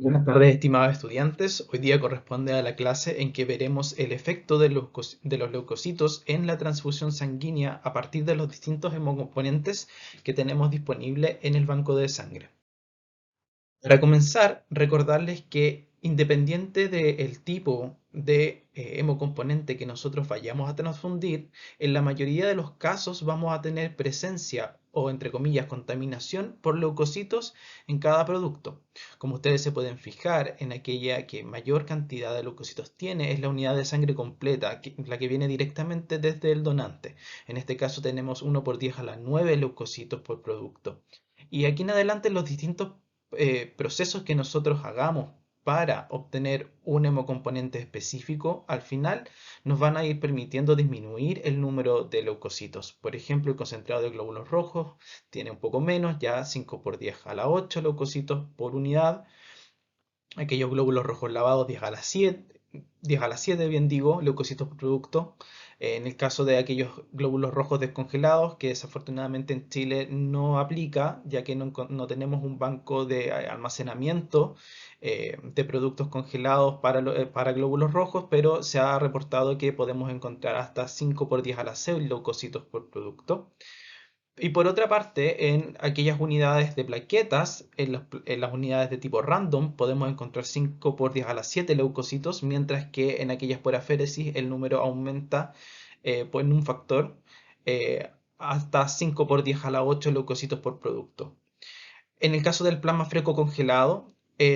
Buenas tardes, estimados estudiantes. Hoy día corresponde a la clase en que veremos el efecto de los leucocitos en la transfusión sanguínea a partir de los distintos hemocomponentes que tenemos disponibles en el banco de sangre. Para comenzar, recordarles que independiente del tipo de hemocomponente que nosotros vayamos a transfundir, en la mayoría de los casos vamos a tener presencia o, entre comillas, contaminación por leucocitos en cada producto. Como ustedes se pueden fijar, en aquella que mayor cantidad de leucocitos tiene es la unidad de sangre completa, la que viene directamente desde el donante. En este caso tenemos 1 por 10 a la 9 leucocitos por producto. Y aquí en adelante los distintos procesos que nosotros hagamos para obtener un hemocomponente específico, al final nos van a ir permitiendo disminuir el número de leucocitos. Por ejemplo, el concentrado de glóbulos rojos tiene un poco menos, ya 5 por 10 a la 8 leucocitos por unidad. Aquellos glóbulos rojos lavados 10 a la 7, 10 a la 7 bien digo, leucocitos por producto. En el caso de aquellos glóbulos rojos descongelados, que desafortunadamente en Chile no aplica, ya que no tenemos un banco de almacenamiento de productos congelados para glóbulos rojos, pero se ha reportado que podemos encontrar hasta 5 por 10 a la 6 leucocitos por producto. Y por otra parte, en aquellas unidades de plaquetas, en las unidades de tipo random, podemos encontrar 5 por 10 a la 7 leucocitos, mientras que en aquellas por aféresis el número aumenta pues en un factor hasta 5 por 10 a la 8 leucocitos por producto. En el caso del plasma fresco congelado,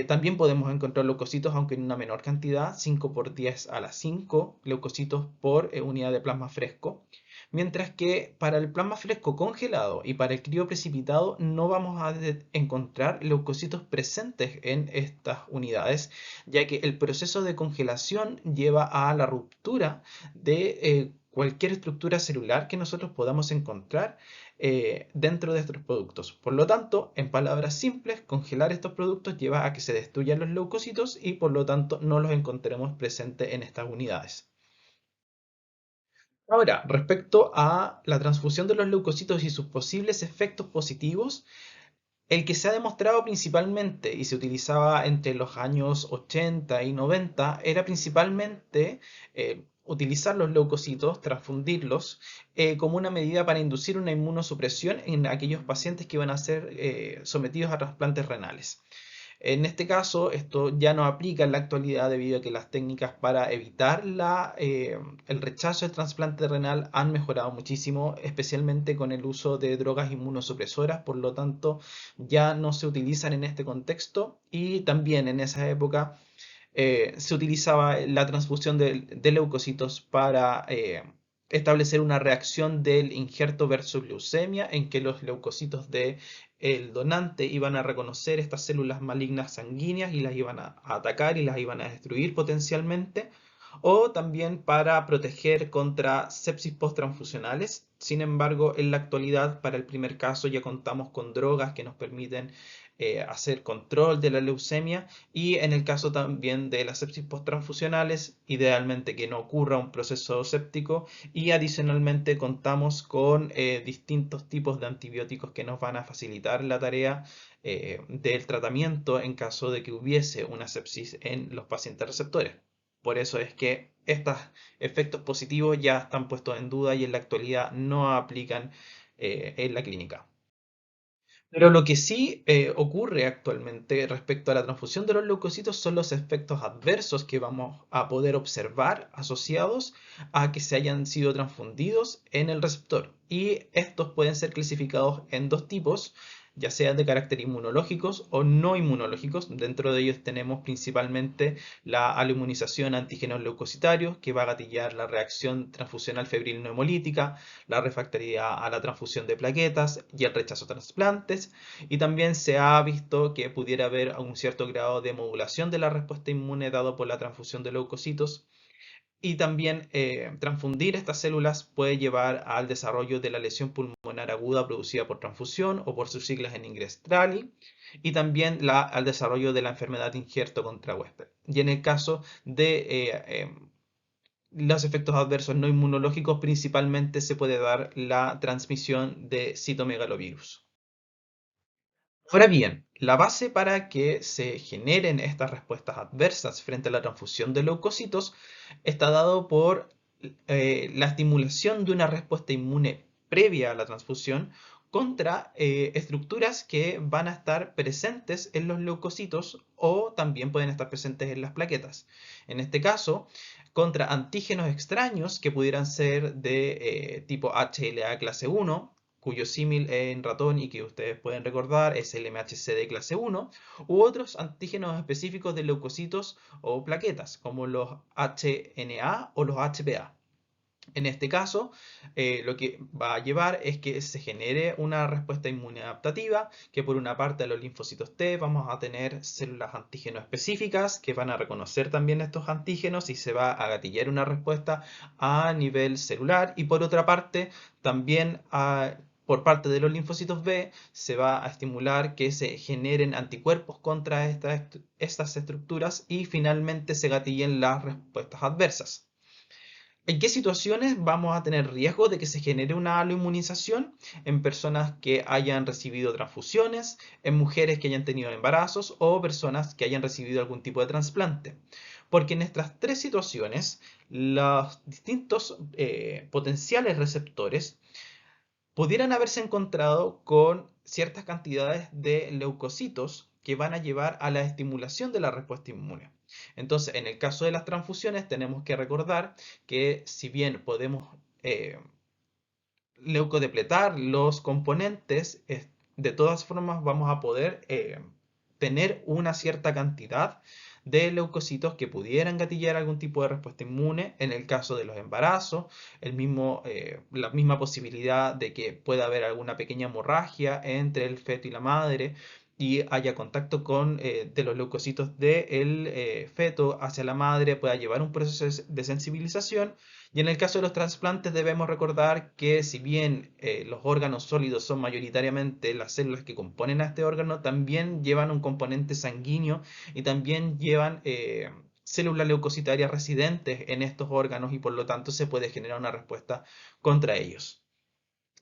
también podemos encontrar leucocitos, aunque en una menor cantidad, 5 por 10 a la 5 leucocitos por unidad de plasma fresco. Mientras que para el plasma fresco congelado y para el crío precipitado no vamos a encontrar leucocitos presentes en estas unidades, ya que el proceso de congelación lleva a la ruptura de cualquier estructura celular que nosotros podamos encontrar dentro de estos productos. Por lo tanto, en palabras simples, congelar estos productos lleva a que se destruyan los leucocitos y por lo tanto no los encontremos presentes en estas unidades. Ahora, respecto a la transfusión de los leucocitos y sus posibles efectos positivos, el que se ha demostrado principalmente y se utilizaba entre los años 80 y 90 era principalmente utilizar los leucocitos, transfundirlos, como una medida para inducir una inmunosupresión en aquellos pacientes que iban a ser sometidos a trasplantes renales. En este caso, esto ya no aplica en la actualidad debido a que las técnicas para evitar el rechazo del trasplante renal han mejorado muchísimo, especialmente con el uso de drogas inmunosupresoras, por lo tanto ya no se utilizan en este contexto y también en esa época se utilizaba la transfusión de leucocitos para establecer una reacción del injerto versus leucemia, en que los leucocitos del donante iban a reconocer estas células malignas sanguíneas y las iban a atacar y las iban a destruir potencialmente, o también para proteger contra sepsis posttransfusionales. Sin embargo, en la actualidad, para el primer caso, ya contamos con drogas que nos permiten hacer control de la leucemia y en el caso también de las sepsis posttransfusionales, idealmente que no ocurra un proceso séptico y adicionalmente contamos con distintos tipos de antibióticos que nos van a facilitar la tarea del tratamiento en caso de que hubiese una sepsis en los pacientes receptores. Por eso es que estos efectos positivos ya están puestos en duda y en la actualidad no aplican en la clínica. Pero lo que sí ocurre actualmente respecto a la transfusión de los leucocitos son los efectos adversos que vamos a poder observar asociados a que se hayan sido transfundidos en el receptor. Y estos pueden ser clasificados en dos tipos, ya sean de carácter inmunológicos o no inmunológicos. Dentro de ellos tenemos principalmente la aloinmunización a antígenos leucocitarios, que va a gatillar la reacción transfusional febril no hemolítica, la refractoriedad a la transfusión de plaquetas y el rechazo a trasplantes. Y también se ha visto que pudiera haber un cierto grado de modulación de la respuesta inmune dado por la transfusión de leucocitos. Y también transfundir estas células puede llevar al desarrollo de la lesión pulmonar aguda producida por transfusión o por sus siglas en inglés TRALI, y también al desarrollo de la enfermedad de injerto contra huésped. Y en el caso de los efectos adversos no inmunológicos, principalmente se puede dar la transmisión de citomegalovirus. Ahora bien, La base para que se generen estas respuestas adversas frente a la transfusión de leucocitos está dado por la estimulación de una respuesta inmune previa a la transfusión contra estructuras que van a estar presentes en los leucocitos o también pueden estar presentes en las plaquetas. En este caso, contra antígenos extraños que pudieran ser de tipo HLA clase 1, cuyo símil en ratón y que ustedes pueden recordar es el MHC de clase 1, u otros antígenos específicos de leucocitos o plaquetas, como los HNA o los HPA. En este caso, lo que va a llevar es que se genere una respuesta inmune adaptativa, que por una parte a los linfocitos T vamos a tener células antígeno específicas que van a reconocer también estos antígenos y se va a gatillar una respuesta a nivel celular, y por otra parte también por parte de los linfocitos B se va a estimular que se generen anticuerpos contra estas estructuras y finalmente se gatillen las respuestas adversas. ¿En qué situaciones vamos a tener riesgo de que se genere una aloinmunización? En personas que hayan recibido transfusiones, en mujeres que hayan tenido embarazos o personas que hayan recibido algún tipo de trasplante. Porque en estas tres situaciones, los distintos potenciales receptores pudieran haberse encontrado con ciertas cantidades de leucocitos que van a llevar a la estimulación de la respuesta inmune. Entonces, en el caso de las transfusiones, tenemos que recordar que si bien podemos leucodepletar los componentes, de todas formas vamos a poder tener una cierta cantidad de leucocitos que pudieran gatillar algún tipo de respuesta inmune. En el caso de los embarazos, la misma posibilidad de que pueda haber alguna pequeña hemorragia entre el feto y la madre y haya contacto de los leucocitos del feto hacia la madre, pueda llevar un proceso de sensibilización. Y en el caso de los trasplantes debemos recordar que si bien los órganos sólidos son mayoritariamente las células que componen a este órgano, también llevan un componente sanguíneo y también llevan células leucocitarias residentes en estos órganos y por lo tanto se puede generar una respuesta contra ellos.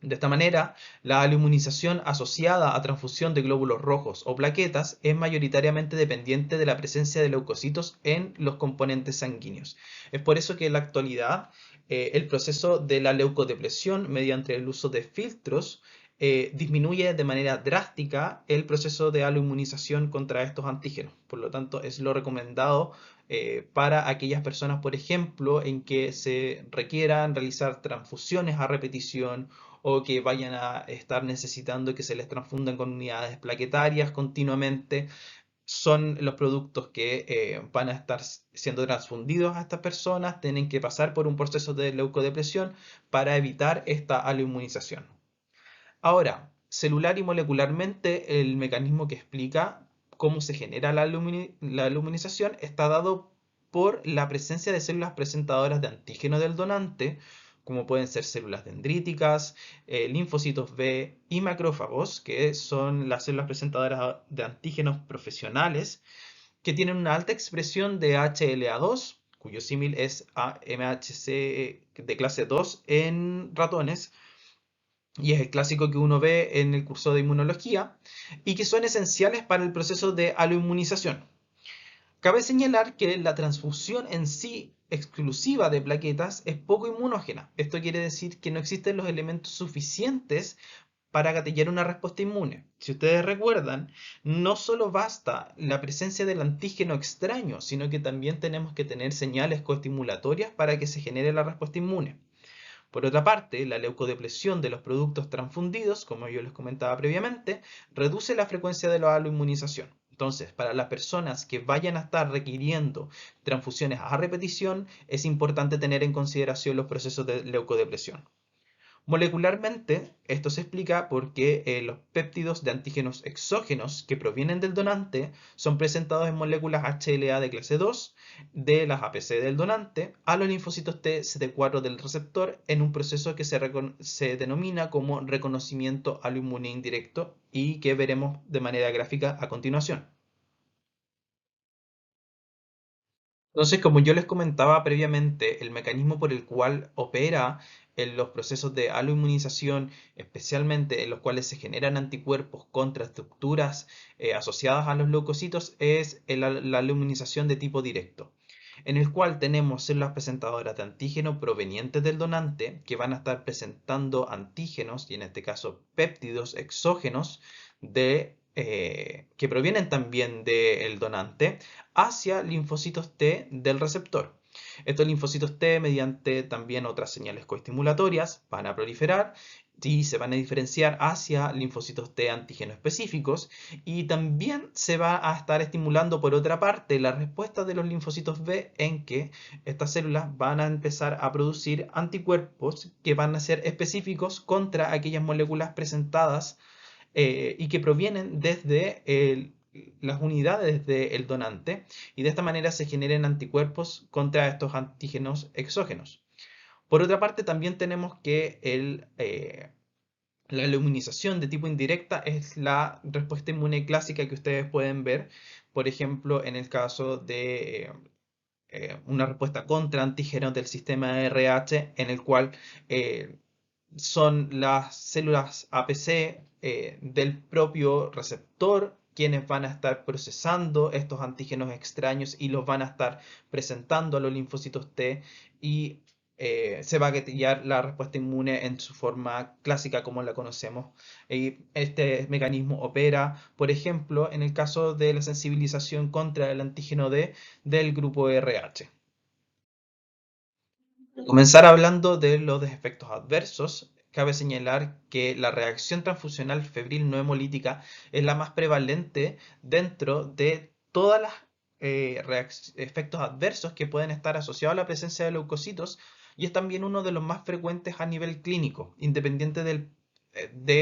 De esta manera, la aloinmunización asociada a transfusión de glóbulos rojos o plaquetas es mayoritariamente dependiente de la presencia de leucocitos en los componentes sanguíneos. Es por eso que en la actualidad el proceso de la leucodepresión mediante el uso de filtros disminuye de manera drástica el proceso de aloinmunización contra estos antígenos. Por lo tanto, es lo recomendado para aquellas personas, por ejemplo, en que se requieran realizar transfusiones a repetición o que vayan a estar necesitando que se les transfundan con unidades plaquetarias continuamente. Son los productos que van a estar siendo transfundidos a estas personas, tienen que pasar por un proceso de leucodepresión para evitar esta aloinmunización. Ahora, celular y molecularmente, el mecanismo que explica cómo se genera la luminización está dado por la presencia de células presentadoras de antígeno del donante, como pueden ser células dendríticas, linfocitos B y macrófagos, que son las células presentadoras de antígenos profesionales, que tienen una alta expresión de HLA2, cuyo símil es MHC de clase 2 en ratones, y es el clásico que uno ve en el curso de inmunología, y que son esenciales para el proceso de aloinmunización. Cabe señalar que la transfusión en sí exclusiva de plaquetas es poco inmunógena. Esto quiere decir que no existen los elementos suficientes para gatillar una respuesta inmune. Si ustedes recuerdan, no solo basta la presencia del antígeno extraño, sino que también tenemos que tener señales coestimulatorias para que se genere la respuesta inmune. Por otra parte, la leucodepresión de los productos transfundidos, como yo les comentaba previamente, reduce la frecuencia de la aloinmunización. Entonces, para las personas que vayan a estar requiriendo transfusiones a repetición, es importante tener en consideración los procesos de leucodepresión. Molecularmente, esto se explica porque los péptidos de antígenos exógenos que provienen del donante son presentados en moléculas HLA de clase 2 de las APC del donante a los linfocitos T CD4 del receptor en un proceso que se denomina como reconocimiento aloinmune indirecto y que veremos de manera gráfica a continuación. Entonces, como yo les comentaba previamente, el mecanismo por el cual opera en los procesos de aloinmunización, especialmente en los cuales se generan anticuerpos contra estructuras asociadas a los leucocitos, es la aloinmunización de tipo directo, en el cual tenemos células presentadoras de antígeno provenientes del donante que van a estar presentando antígenos, y en este caso péptidos exógenos, que provienen también del donante, hacia linfocitos T del receptor. Estos linfocitos T, mediante también otras señales coestimulatorias, van a proliferar y se van a diferenciar hacia linfocitos T antígeno específicos, y también se va a estar estimulando por otra parte la respuesta de los linfocitos B, en que estas células van a empezar a producir anticuerpos que van a ser específicos contra aquellas moléculas presentadas y que provienen desde las unidades del donante, y de esta manera se generen anticuerpos contra estos antígenos exógenos. Por otra parte, también tenemos que la inmunización de tipo indirecta es la respuesta inmune clásica que ustedes pueden ver, por ejemplo, en el caso de una respuesta contra antígenos del sistema RH, en el cual son las células APC del propio receptor quienes van a estar procesando estos antígenos extraños y los van a estar presentando a los linfocitos T, y se va a gatillar la respuesta inmune en su forma clásica como la conocemos. Y este mecanismo opera, por ejemplo, en el caso de la sensibilización contra el antígeno D del grupo RH. Comenzar hablando de los efectos adversos, cabe señalar que la reacción transfusional febril no hemolítica es la más prevalente dentro de todas las efectos adversos que pueden estar asociados a la presencia de leucocitos, y es también uno de los más frecuentes a nivel clínico, independiente de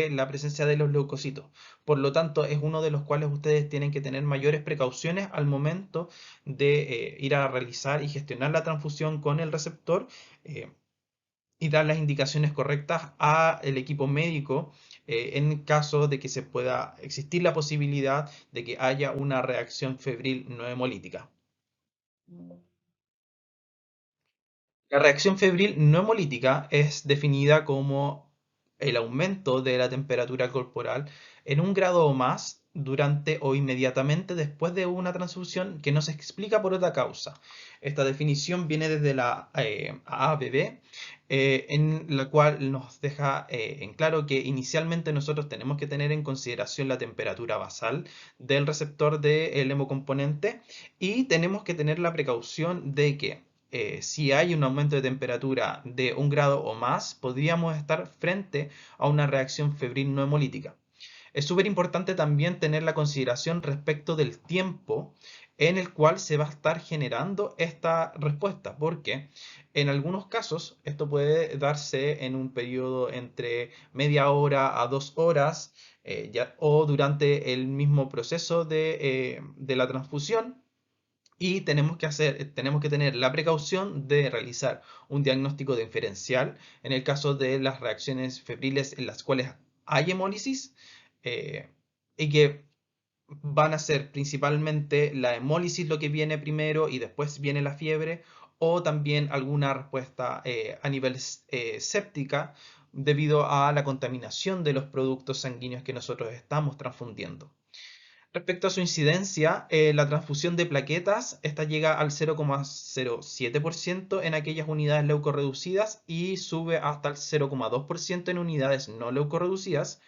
la presencia de los leucocitos. Por lo tanto, es uno de los cuales ustedes tienen que tener mayores precauciones al momento de ir a realizar y gestionar la transfusión con el receptor, eh, y dar las indicaciones correctas al equipo médico en caso de que se pueda existir la posibilidad de que haya una reacción febril no hemolítica. La reacción febril no hemolítica es definida como el aumento de la temperatura corporal en 1 grado o más durante o inmediatamente después de una transfusión que no se explica por otra causa. Esta definición viene desde la AABB, en la cual nos deja en claro que inicialmente nosotros tenemos que tener en consideración la temperatura basal del receptor del hemocomponente, y tenemos que tener la precaución de que si hay un aumento de temperatura de 1 grado o más, podríamos estar frente a una reacción febril no hemolítica. Es súper importante también tener la consideración respecto del tiempo en el cual se va a estar generando esta respuesta, porque en algunos casos esto puede darse en un periodo entre media hora a 2 horas, o durante el mismo proceso de la transfusión. Y tenemos que tener la precaución de realizar un diagnóstico diferencial en el caso de las reacciones febriles en las cuales hay hemólisis, eh, y que van a ser principalmente la hemólisis lo que viene primero y después viene la fiebre, o también alguna respuesta a nivel séptica debido a la contaminación de los productos sanguíneos que nosotros estamos transfundiendo. Respecto a su incidencia, la transfusión de plaquetas, esta llega al 0,07% en aquellas unidades leucorreducidas y sube hasta el 0,2% en unidades no leucorreducidas,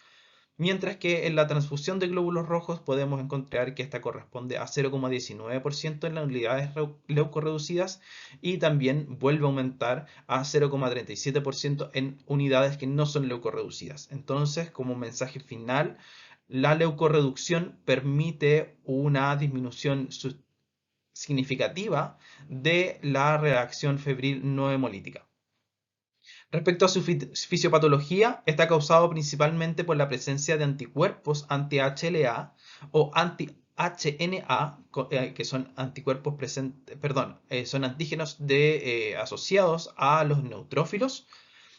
mientras que en la transfusión de glóbulos rojos podemos encontrar que esta corresponde a 0,19% en las unidades leucorreducidas, y también vuelve a aumentar a 0,37% en unidades que no son leucorreducidas. Entonces, como mensaje final, la leucorreducción permite una disminución significativa de la reacción febril no hemolítica. Respecto a su fisiopatología, está causado principalmente por la presencia de anticuerpos anti-HLA o anti-HNA, que son anticuerpos son antígenos asociados a los neutrófilos,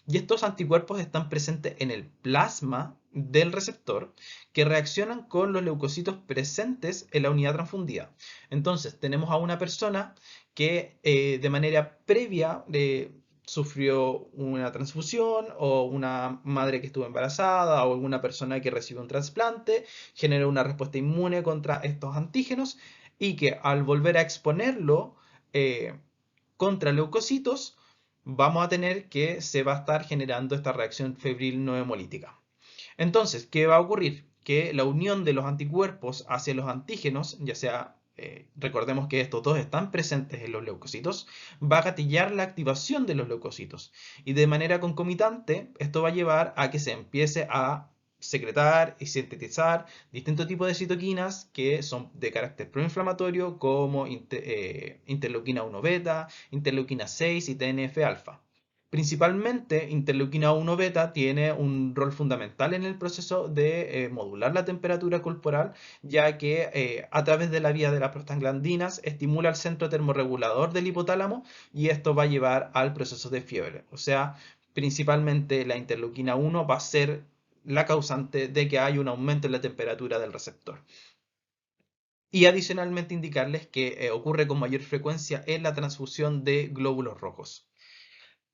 y estos anticuerpos están presentes en el plasma del receptor, que reaccionan con los leucocitos presentes en la unidad transfundida. Entonces, tenemos a una persona que de manera previa sufrió una transfusión o una madre que estuvo embarazada o alguna persona que recibió un trasplante, generó una respuesta inmune contra estos antígenos y que al volver a exponerlo eh, contra leucocitos, vamos a tener que se va a estar generando esta reacción febril no hemolítica. Entonces, ¿qué va a ocurrir? Que la unión de los anticuerpos hacia los antígenos, ya sea, recordemos que estos dos están presentes en los leucocitos, va a gatillar la activación de los leucocitos. Y de manera concomitante, esto va a llevar a que se empiece a secretar y sintetizar distintos tipos de citoquinas que son de carácter proinflamatorio, como interleuquina 1 beta, interleuquina 6 y TNF-alfa. Principalmente, interleuquina 1 beta tiene un rol fundamental en el proceso de modular la temperatura corporal, ya que a través de la vía de las prostaglandinas estimula el centro termorregulador del hipotálamo y esto va a llevar al proceso de fiebre. O sea, principalmente la interleuquina 1 va a ser la causante de que haya un aumento en la temperatura del receptor. Y adicionalmente indicarles que ocurre con mayor frecuencia en la transfusión de glóbulos rojos.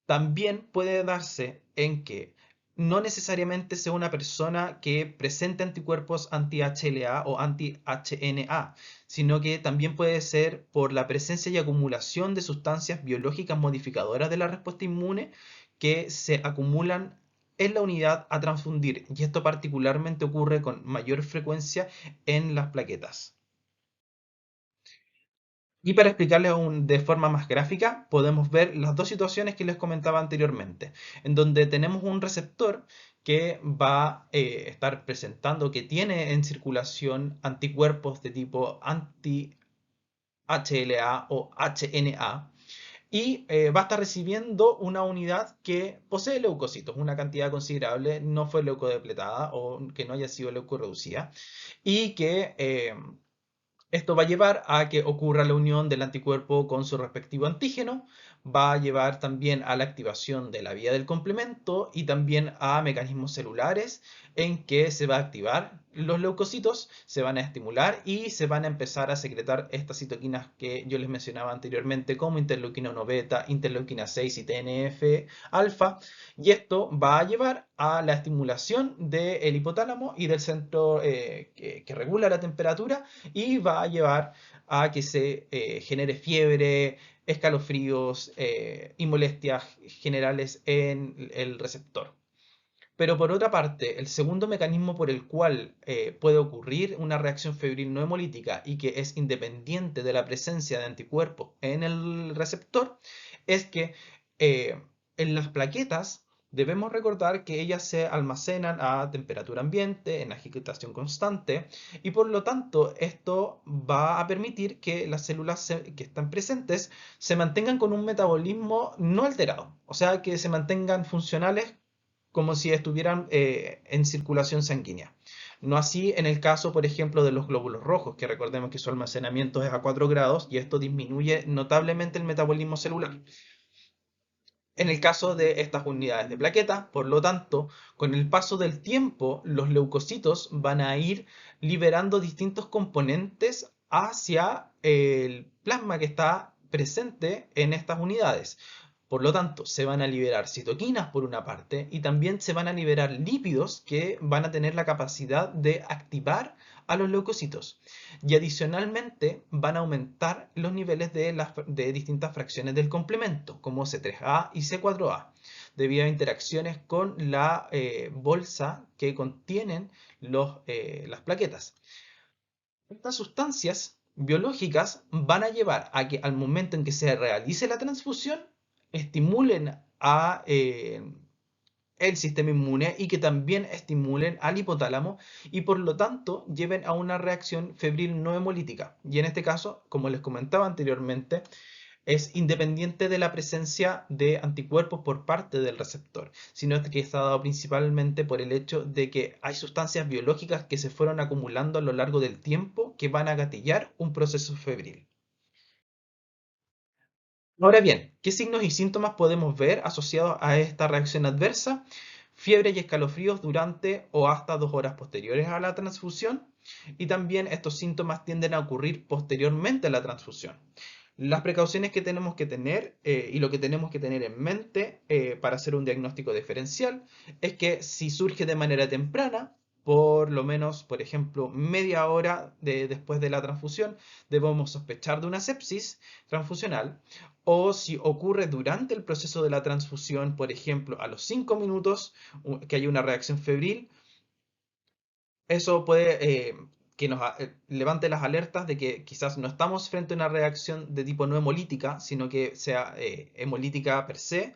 También puede darse en que no necesariamente sea una persona que presente anticuerpos anti-HLA o anti-HNA, sino que también puede ser por la presencia y acumulación de sustancias biológicas modificadoras de la respuesta inmune que se acumulan en la unidad a transfundir, y esto particularmente ocurre con mayor frecuencia en las plaquetas. Y para explicarles aún de forma más gráfica, podemos ver las dos situaciones que les comentaba anteriormente, en donde tenemos un receptor que va a estar presentando, que tiene en circulación anticuerpos de tipo anti-HLA o HNA, y va a estar recibiendo una unidad que posee leucocitos, una cantidad considerable, no fue leucodepletada o que no haya sido leucorreducida, y que esto va a llevar a que ocurra la unión del anticuerpo con su respectivo antígeno, va a llevar también a la activación de la vía del complemento y también a mecanismos celulares en que se va a activar los leucocitos, se van a estimular y se van a empezar a secretar estas citoquinas que yo les mencionaba anteriormente como interleuquina 1 beta, interleuquina 6 y TNF alfa, y esto va a llevar a la estimulación del hipotálamo y del centro que regula la temperatura y va a llevar a que se genere fiebre, escalofríos y molestias generales en el receptor. Pero por otra parte, el segundo mecanismo por el cual puede ocurrir una reacción febril no hemolítica y que es independiente de la presencia de anticuerpos en el receptor es que en las plaquetas debemos recordar que ellas se almacenan a temperatura ambiente, en agitación constante, y por lo tanto esto va a permitir que las células que están presentes se mantengan con un metabolismo no alterado, o sea, que se mantengan funcionales como si estuvieran en circulación sanguínea. No así en el caso, por ejemplo, de los glóbulos rojos, que recordemos que su almacenamiento es a 4 grados y esto disminuye notablemente el metabolismo celular. En el caso de estas unidades de plaqueta, por lo tanto, con el paso del tiempo, los leucocitos van a ir liberando distintos componentes hacia el plasma que está presente en estas unidades. Por lo tanto, se van a liberar citoquinas por una parte y también se van a liberar lípidos que van a tener la capacidad de activar a los leucocitos. Y adicionalmente van a aumentar los niveles de distintas fracciones del complemento, como C3A y C4A, debido a interacciones con la bolsa que contienen las plaquetas. Estas sustancias biológicas van a llevar a que al momento en que se realice la transfusión, estimulen a el sistema inmune y que también estimulen al hipotálamo y por lo tanto lleven a una reacción febril no hemolítica. Y en este caso, como les comentaba anteriormente, es independiente de la presencia de anticuerpos por parte del receptor, sino que está dado principalmente por el hecho de que hay sustancias biológicas que se fueron acumulando a lo largo del tiempo que van a gatillar un proceso febril. Ahora bien, ¿qué signos y síntomas podemos ver asociados a esta reacción adversa? Fiebre y escalofríos durante o hasta 2 horas posteriores a la transfusión, y también estos síntomas tienden a ocurrir posteriormente a la transfusión. Las precauciones que tenemos que tener y lo que tenemos que tener en mente para hacer un diagnóstico diferencial es que si surge de manera temprana, por lo menos, por ejemplo, media hora después de la transfusión, debemos sospechar de una sepsis transfusional. O si ocurre durante el proceso de la transfusión, por ejemplo, a los 5 minutos, que hay una reacción febril, eso puede que nos levante las alertas de que quizás no estamos frente a una reacción de tipo no hemolítica, sino que sea hemolítica per se,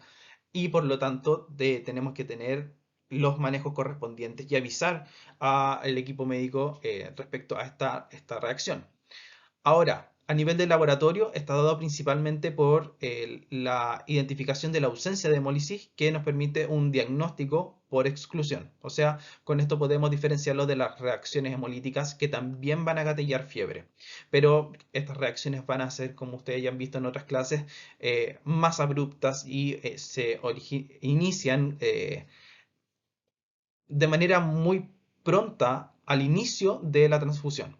y por lo tanto tenemos que tener los manejos correspondientes y avisar al equipo médico respecto a esta reacción. Ahora, a nivel de laboratorio, está dado principalmente por la identificación de la ausencia de hemólisis que nos permite un diagnóstico por exclusión. O sea, con esto podemos diferenciarlo de las reacciones hemolíticas que también van a gatillar fiebre. Pero estas reacciones van a ser, como ustedes ya han visto en otras clases, más abruptas y se inician de manera muy pronta al inicio de la transfusión.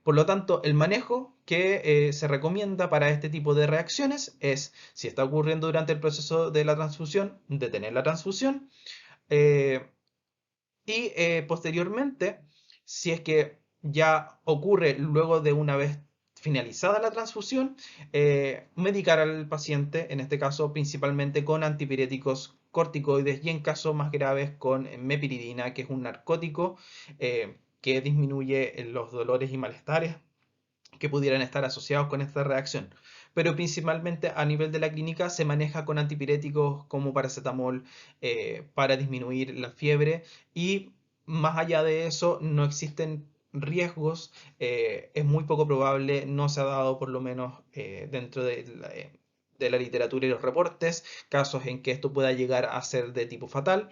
Por lo tanto, el manejo que se recomienda para este tipo de reacciones es, si está ocurriendo durante el proceso de la transfusión, detener la transfusión eh, y posteriormente, si es que ya ocurre luego de una vez finalizada la transfusión, medicar al paciente, en este caso principalmente con antipiréticos corticoides y en casos más graves con mepiridina, que es un narcótico que disminuye los dolores y malestares que pudieran estar asociados con esta reacción. Pero principalmente a nivel de la clínica se maneja con antipiréticos como paracetamol para disminuir la fiebre y más allá de eso no existen riesgos, es muy poco probable, no se ha dado por lo menos dentro de la literatura y los reportes, casos en que esto pueda llegar a ser de tipo fatal,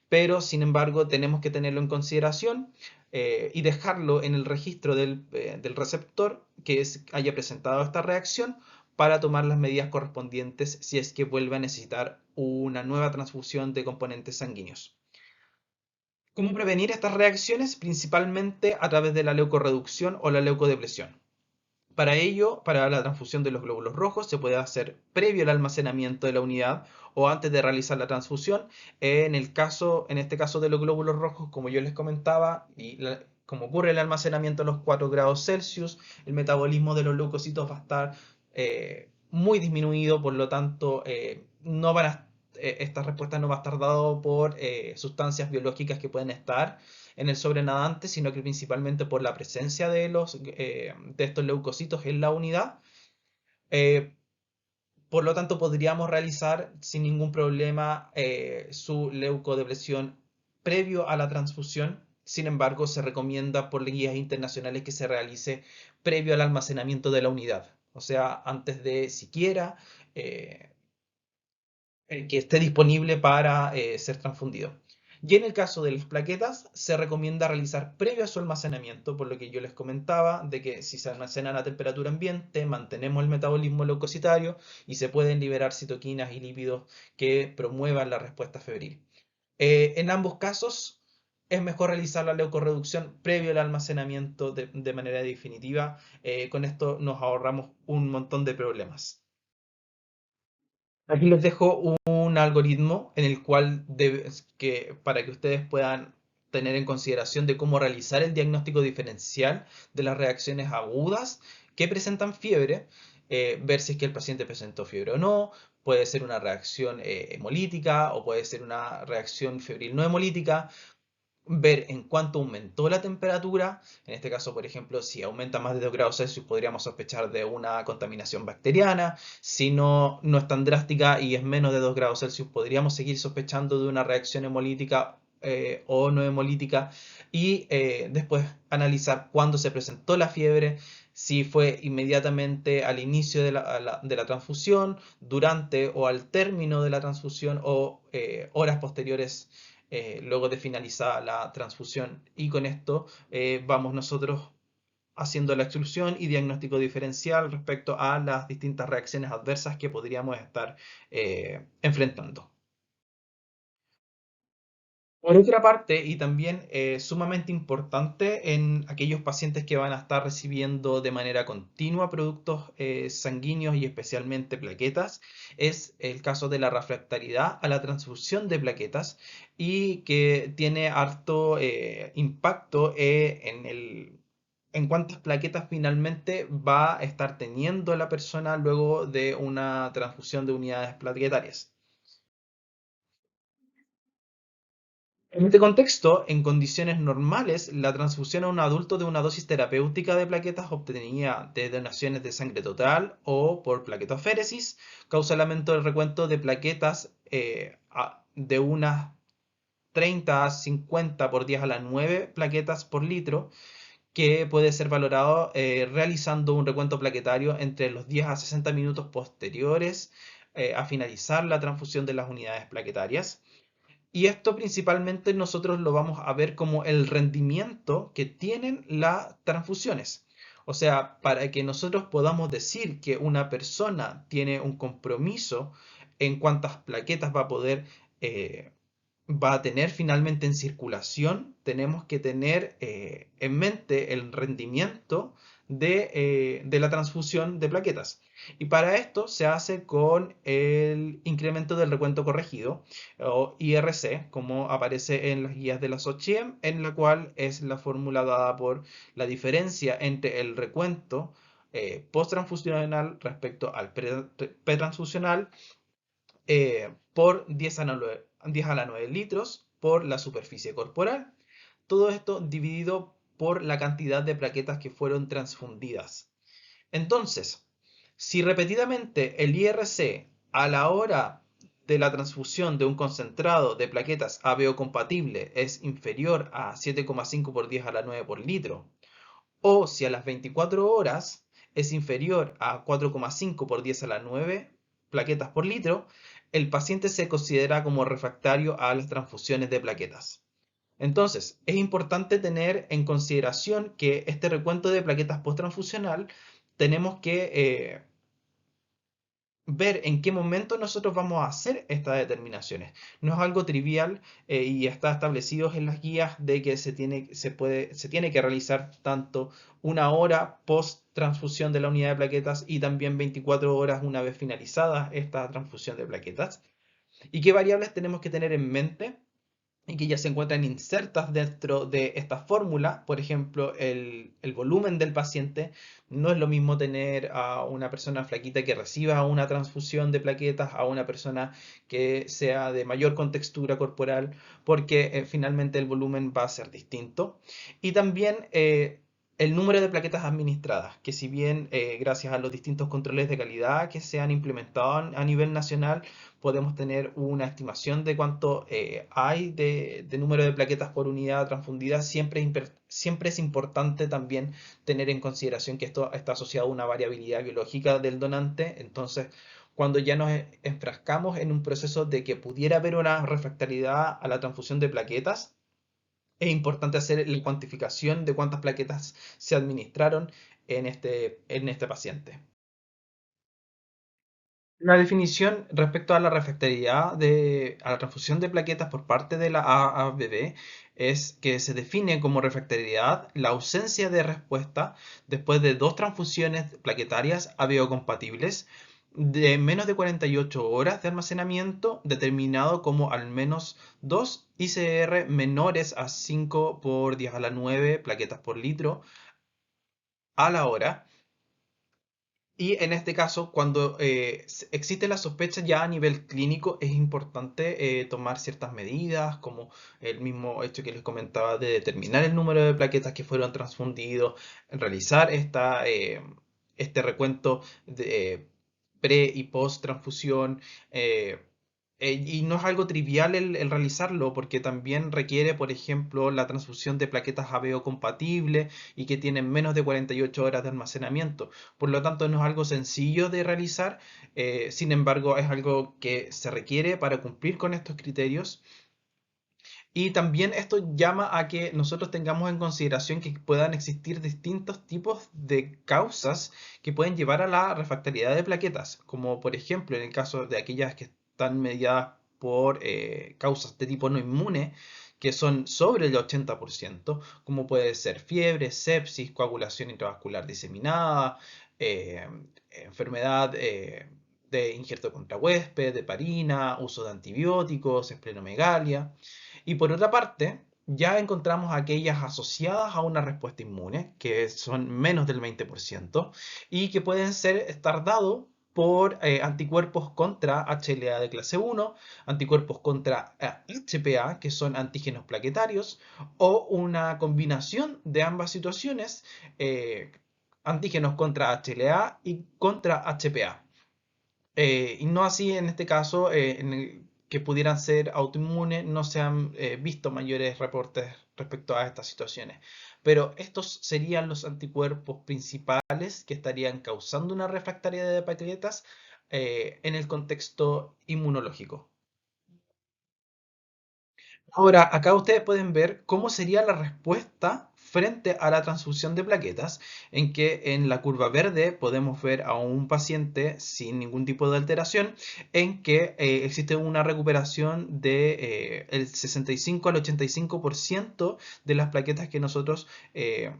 pero sin embargo tenemos que tenerlo en consideración y dejarlo en el registro del receptor que haya presentado esta reacción para tomar las medidas correspondientes si es que vuelve a necesitar una nueva transfusión de componentes sanguíneos. ¿Cómo prevenir estas reacciones? Principalmente a través de la leucorreducción o la leucodepresión. Para ello, para la transfusión de los glóbulos rojos, se puede hacer previo al almacenamiento de la unidad o antes de realizar la transfusión. En este caso de los glóbulos rojos, como yo les comentaba, como ocurre el almacenamiento a los 4 grados Celsius, el metabolismo de los leucocitos va a estar muy disminuido, por lo tanto, no van a, esta respuesta no va a estar dado por sustancias biológicas que pueden estar en el sobrenadante, sino que principalmente por la presencia de estos leucocitos en la unidad. Eh, por lo tanto, podríamos realizar sin ningún problema su leucodepresión previo a la transfusión. Sin embargo, se recomienda por guías internacionales que se realice previo al almacenamiento de la unidad. O sea, antes de siquiera eh, que esté disponible para ser transfundido. Y en el caso de las plaquetas, se recomienda realizar previo a su almacenamiento, por lo que yo les comentaba, de que si se almacenan a temperatura ambiente, mantenemos el metabolismo leucocitario y se pueden liberar citoquinas y lípidos que promuevan la respuesta febril. En ambos casos, es mejor realizar la leucorreducción previo al almacenamiento de manera definitiva. Con esto nos ahorramos un montón de problemas. Aquí les dejo un algoritmo en el cual para que ustedes puedan tener en consideración de cómo realizar el diagnóstico diferencial de las reacciones agudas que presentan fiebre, ver si es que el paciente presentó fiebre o no, puede ser una reacción hemolítica o puede ser una reacción febril no hemolítica, ver en cuánto aumentó la temperatura. En este caso, por ejemplo, si aumenta más de 2 grados Celsius, podríamos sospechar de una contaminación bacteriana. Si no es tan drástica y es menos de 2 grados Celsius, podríamos seguir sospechando de una reacción hemolítica o no hemolítica. Y después analizar cuándo se presentó la fiebre, si fue inmediatamente al inicio de la transfusión, durante o al término de la transfusión o horas posteriores luego de finalizar la transfusión. Y con esto vamos nosotros haciendo la exclusión y diagnóstico diferencial respecto a las distintas reacciones adversas que podríamos estar enfrentando. Por otra parte, y también sumamente importante en aquellos pacientes que van a estar recibiendo de manera continua productos sanguíneos y especialmente plaquetas, es el caso de la refractariedad a la transfusión de plaquetas y que tiene harto impacto en cuántas plaquetas finalmente va a estar teniendo la persona luego de una transfusión de unidades plaquetarias. En este contexto, en condiciones normales, la transfusión a un adulto de una dosis terapéutica de plaquetas obtenida de donaciones de sangre total o por plaquetoféresis causa el aumento del recuento de plaquetas de unas 30 a 50 por 10 a la 9 plaquetas por litro, que puede ser valorado realizando un recuento plaquetario entre los 10 a 60 minutos posteriores a finalizar la transfusión de las unidades plaquetarias. Y esto principalmente nosotros lo vamos a ver como el rendimiento que tienen las transfusiones. O sea, para que nosotros podamos decir que una persona tiene un compromiso en cuántas plaquetas eh, va a tener finalmente en circulación, tenemos que tener en mente el rendimiento de la transfusión de plaquetas. Y para esto se hace con el incremento del recuento corregido, o IRC, como aparece en las guías de la SOCHIEM, en la cual es la fórmula dada por la diferencia entre el recuento post-transfusional respecto al pretransfusional por 10 a la 9 litros por la superficie corporal. Todo esto dividido por la cantidad de plaquetas que fueron transfundidas. Entonces, si repetidamente el IRC a la hora de la transfusión de un concentrado de plaquetas ABO compatible es inferior a 7,5 por 10 a la 9 por litro, o si a las 24 horas es inferior a 4,5 por 10 a la 9 plaquetas por litro, el paciente se considera como refractario a las transfusiones de plaquetas. Entonces, es importante tener en consideración que este recuento de plaquetas posttransfusional tenemos que ver en qué momento nosotros vamos a hacer estas determinaciones. No es algo trivial y está establecido en las guías de que se tiene que realizar tanto una hora post transfusión de la unidad de plaquetas y también 24 horas una vez finalizada esta transfusión de plaquetas. ¿Y qué variables tenemos que tener en mente? Y que ya se encuentran insertas dentro de esta fórmula, por ejemplo, el volumen del paciente. No es lo mismo tener a una persona flaquita que reciba una transfusión de plaquetas a una persona que sea de mayor contextura corporal, porque finalmente el volumen va a ser distinto. Y también el número de plaquetas administradas, que si bien gracias a los distintos controles de calidad que se han implementado a nivel nacional, podemos tener una estimación de cuánto hay de número de plaquetas por unidad transfundida. Siempre es importante también tener en consideración que esto está asociado a una variabilidad biológica del donante. Entonces, cuando ya nos enfrascamos en un proceso de que pudiera haber una refractariedad a la transfusión de plaquetas, es importante hacer la cuantificación de cuántas plaquetas se administraron en este paciente. La definición respecto a la refractariedad a la transfusión de plaquetas por parte de la AABB es que se define como refractariedad la ausencia de respuesta después de dos transfusiones plaquetarias ABO-compatibles de menos de 48 horas de almacenamiento, determinado como al menos 2 ICR menores a 5 por 10 a la 9 plaquetas por litro a la hora. Y en este caso, cuando existe la sospecha ya a nivel clínico, es importante tomar ciertas medidas, como el mismo hecho que les comentaba de determinar el número de plaquetas que fueron transfundidos, realizar este recuento de pre y post transfusión. Y no es algo trivial el realizarlo, porque también requiere, por ejemplo, la transfusión de plaquetas ABO compatibles y que tienen menos de 48 horas de almacenamiento. Por lo tanto, no es algo sencillo de realizar, sin embargo, es algo que se requiere para cumplir con estos criterios. Y también esto llama a que nosotros tengamos en consideración que puedan existir distintos tipos de causas que pueden llevar a la refractariedad de plaquetas, como por ejemplo en el caso de aquellas que están mediadas por causas de tipo no inmune, que son sobre el 80%, como puede ser fiebre, sepsis, coagulación intravascular diseminada, eh, enfermedad de injerto contra huésped, heparina, uso de antibióticos, esplenomegalia. Y por otra parte, ya encontramos aquellas asociadas a una respuesta inmune, que son menos del 20%, y que pueden estar dados por anticuerpos contra HLA de clase 1, anticuerpos contra HPA, que son antígenos plaquetarios, o una combinación de ambas situaciones, eh, antígenos contra HLA y contra HPA. Y no así en este caso, que pudieran ser autoinmunes, no se han visto mayores reportes respecto a estas situaciones. Pero estos serían los anticuerpos principales que estarían causando una refractaria de plaquetas en el contexto inmunológico. Ahora, acá ustedes pueden ver cómo sería la respuesta frente a la transfusión de plaquetas, en que en la curva verde podemos ver a un paciente sin ningún tipo de alteración, en que existe una recuperación de el 65 al 85% de las plaquetas que nosotros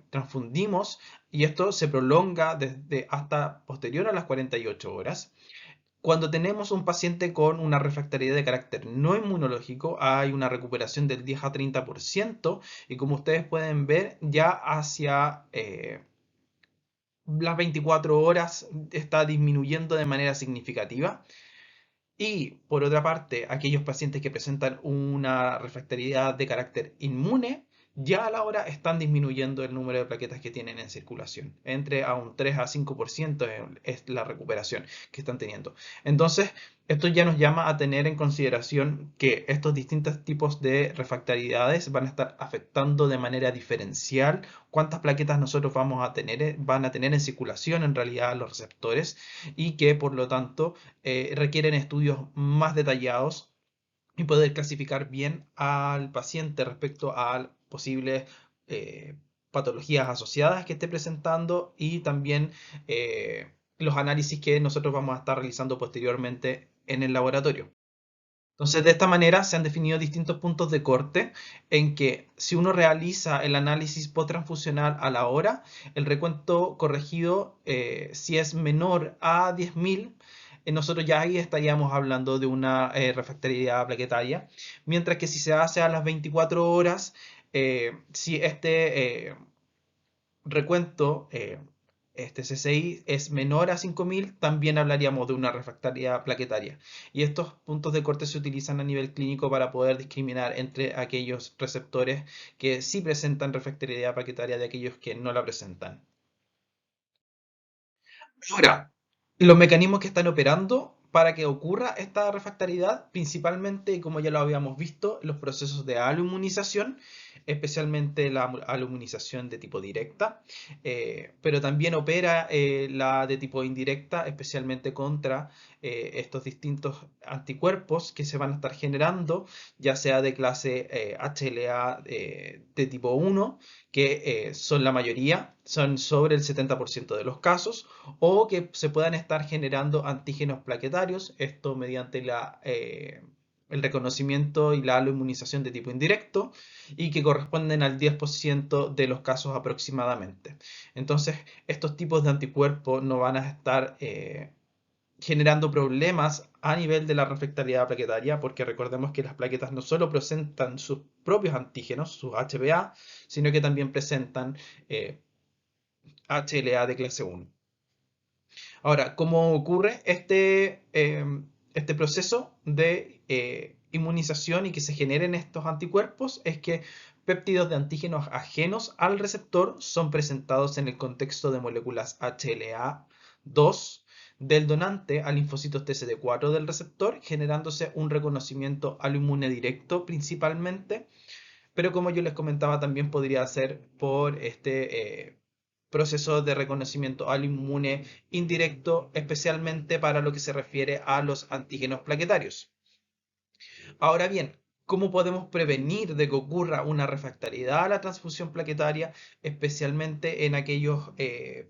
transfundimos, y esto se prolonga desde hasta posterior a las 48 horas. Cuando tenemos un paciente con una refractariedad de carácter no inmunológico, hay una recuperación del 10 a 30% y como ustedes pueden ver, ya hacia las 24 horas está disminuyendo de manera significativa. Y por otra parte, aquellos pacientes que presentan una refractariedad de carácter inmune, ya a la hora están disminuyendo el número de plaquetas que tienen en circulación. Entre a un 3 a 5% es la recuperación que están teniendo. Entonces, esto ya nos llama a tener en consideración que estos distintos tipos de refractariedades van a estar afectando de manera diferencial cuántas plaquetas nosotros van a tener en circulación en realidad los receptores, y que por lo tanto requieren estudios más detallados y poder clasificar bien al paciente respecto a posibles patologías asociadas que esté presentando, y también los análisis que nosotros vamos a estar realizando posteriormente en el laboratorio. Entonces, de esta manera se han definido distintos puntos de corte en que si uno realiza el análisis post-transfusional a la hora, el recuento corregido, si es menor a 10.000, nosotros ya ahí estaríamos hablando de una refractariedad plaquetaria, mientras que si se hace a las 24 horas, si este recuento, este CCI es menor a 5.000, también hablaríamos de una refractaria plaquetaria. Y estos puntos de corte se utilizan a nivel clínico para poder discriminar entre aquellos receptores que sí presentan refractariedad plaquetaria de aquellos que no la presentan. Ahora, los mecanismos que están operando para que ocurra esta refractariedad, principalmente, como ya lo habíamos visto, los procesos de aloinmunización, especialmente la aloinmunización de tipo directa, pero también opera la de tipo indirecta, especialmente contra estos distintos anticuerpos que se van a estar generando, ya sea de clase HLA de tipo 1, que son la mayoría, son sobre el 70% de los casos, o que se puedan estar generando antígenos plaquetarios, esto mediante el reconocimiento y la aloinmunización de tipo indirecto, y que corresponden al 10% de los casos aproximadamente. Entonces, estos tipos de anticuerpos no van a estar generando problemas a nivel de la refractariedad plaquetaria, porque recordemos que las plaquetas no solo presentan sus propios antígenos, sus HPA, sino que también presentan HLA de clase 1. Ahora, ¿cómo ocurre este proceso de inmunización y que se generen estos anticuerpos? Es que péptidos de antígenos ajenos al receptor son presentados en el contexto de moléculas HLA-2 del donante a linfocitos TCD4 del receptor, generándose un reconocimiento aloinmune directo principalmente, pero como yo les comentaba, también podría ser por proceso de reconocimiento aloinmune indirecto, especialmente para lo que se refiere a los antígenos plaquetarios. Ahora bien, ¿Cómo podemos prevenir de que ocurra una refractariedad a la transfusión plaquetaria, especialmente en aquellos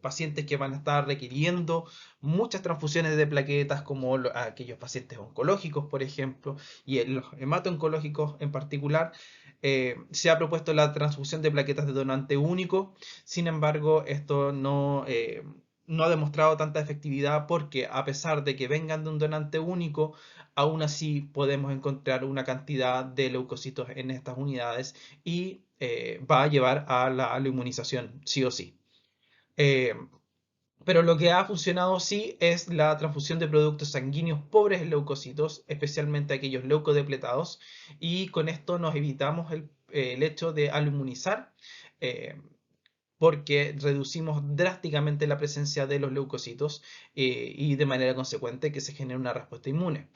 pacientes que van a estar requiriendo muchas transfusiones de plaquetas, como aquellos pacientes oncológicos, por ejemplo, y en los hemato-oncológicos en particular? Se ha propuesto la transfusión de plaquetas de donante único. Sin embargo, esto no ha demostrado tanta efectividad, porque a pesar de que vengan de un donante único, aún así podemos encontrar una cantidad de leucocitos en estas unidades y va a llevar a la inmunización, sí o sí. Eh, pero lo que ha funcionado sí es la transfusión de productos sanguíneos pobres en leucocitos, especialmente aquellos leucodepletados, y con esto nos evitamos el hecho de aluminizar, eh, porque reducimos drásticamente la presencia de los leucocitos, y de manera consecuente que se genere una respuesta inmune.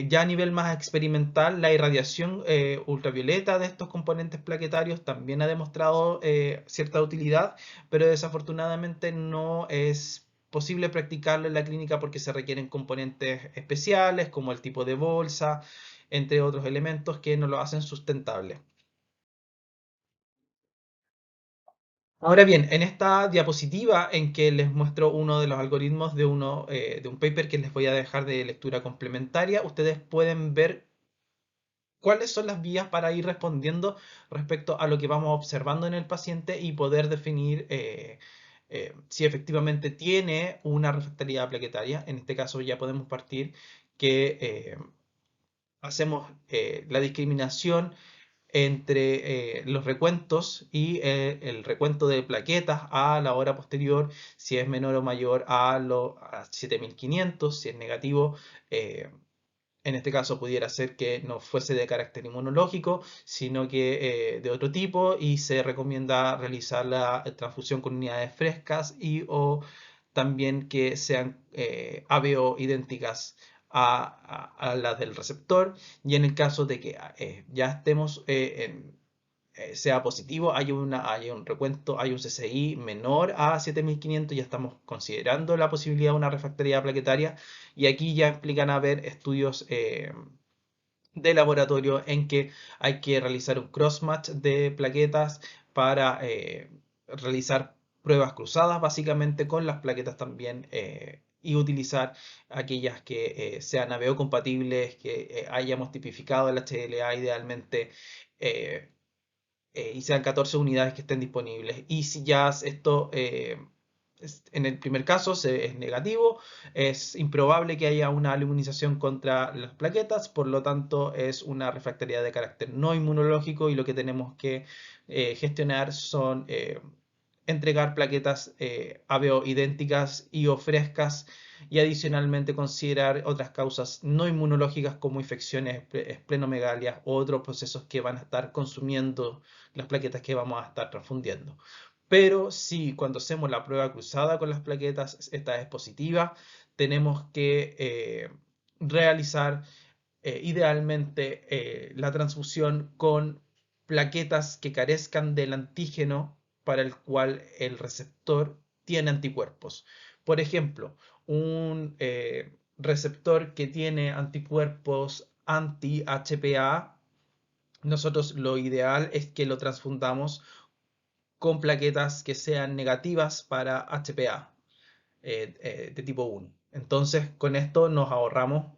Ya a nivel más experimental, la irradiación ultravioleta de estos componentes plaquetarios también ha demostrado cierta utilidad, pero desafortunadamente no es posible practicarlo en la clínica porque se requieren componentes especiales como el tipo de bolsa, entre otros elementos que no lo hacen sustentable. Ahora bien, en esta diapositiva en que les muestro uno de los algoritmos de un paper que les voy a dejar de lectura complementaria, ustedes pueden ver cuáles son las vías para ir respondiendo respecto a lo que vamos observando en el paciente y poder definir si efectivamente tiene una refractaridad plaquetaria. En este caso ya podemos partir que hacemos la discriminación entre los recuentos y el recuento de plaquetas a la hora posterior, si es menor o mayor a 7500, si es negativo. En este caso pudiera ser que no fuese de carácter inmunológico, sino que de otro tipo, y se recomienda realizar la transfusión con unidades frescas y o también que sean ABO idénticas a las del receptor. Y en el caso de que ya estemos sea positivo, hay un recuento, hay un CCI menor a 7500, ya estamos considerando la posibilidad de una refractaridad plaquetaria, y aquí ya implican haber estudios de laboratorio en que hay que realizar un crossmatch de plaquetas para realizar pruebas cruzadas básicamente con las plaquetas también, y utilizar aquellas que sean ABO compatibles, que hayamos tipificado el HLA idealmente, eh, y sean 14 unidades que estén disponibles. Y si ya esto en el primer caso es negativo, es improbable que haya una aluminización contra las plaquetas, por lo tanto es una refractariedad de carácter no inmunológico, y lo que tenemos que gestionar son entregar plaquetas ABO idénticas y o frescas, y adicionalmente considerar otras causas no inmunológicas como infecciones, esplenomegalia u otros procesos que van a estar consumiendo las plaquetas que vamos a estar transfundiendo. Pero si cuando hacemos la prueba cruzada con las plaquetas esta es positiva, tenemos que realizar idealmente la transfusión con plaquetas que carezcan del antígeno para el cual el receptor tiene anticuerpos. Por ejemplo, un receptor que tiene anticuerpos anti-HPA, nosotros lo ideal es que lo transfundamos con plaquetas que sean negativas para HPA de tipo 1. Entonces, con esto nos ahorramos,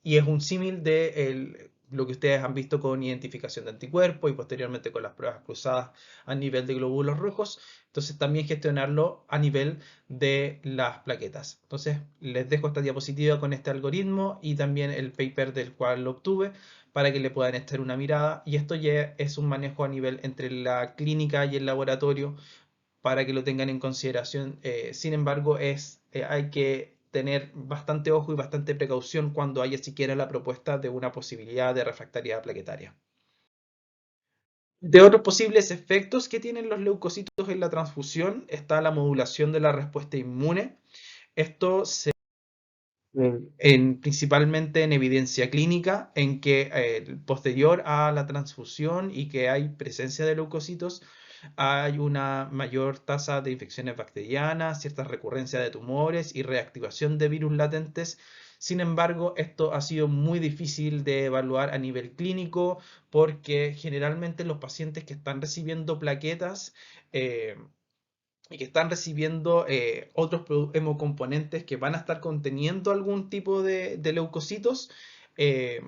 y es un símil de lo que ustedes han visto con identificación de anticuerpos y posteriormente con las pruebas cruzadas a nivel de glóbulos rojos. Entonces, también gestionarlo a nivel de las plaquetas. Entonces, les dejo esta diapositiva con este algoritmo y también el paper del cual lo obtuve, para que le puedan echar una mirada. Y esto ya es un manejo a nivel entre la clínica y el laboratorio, para que lo tengan en consideración. Sin embargo, hay que tener bastante ojo y bastante precaución cuando haya siquiera la propuesta de una posibilidad de refractariedad plaquetaria. De otros posibles efectos que tienen los leucocitos en la transfusión está la modulación de la respuesta inmune. Esto se principalmente en evidencia clínica, en que posterior a la transfusión y que hay presencia de leucocitos, hay una mayor tasa de infecciones bacterianas, cierta recurrencia de tumores y reactivación de virus latentes. Sin embargo, esto ha sido muy difícil de evaluar a nivel clínico porque generalmente los pacientes que están recibiendo plaquetas eh, y que están recibiendo otros hemocomponentes que van a estar conteniendo algún tipo de leucocitos, eh,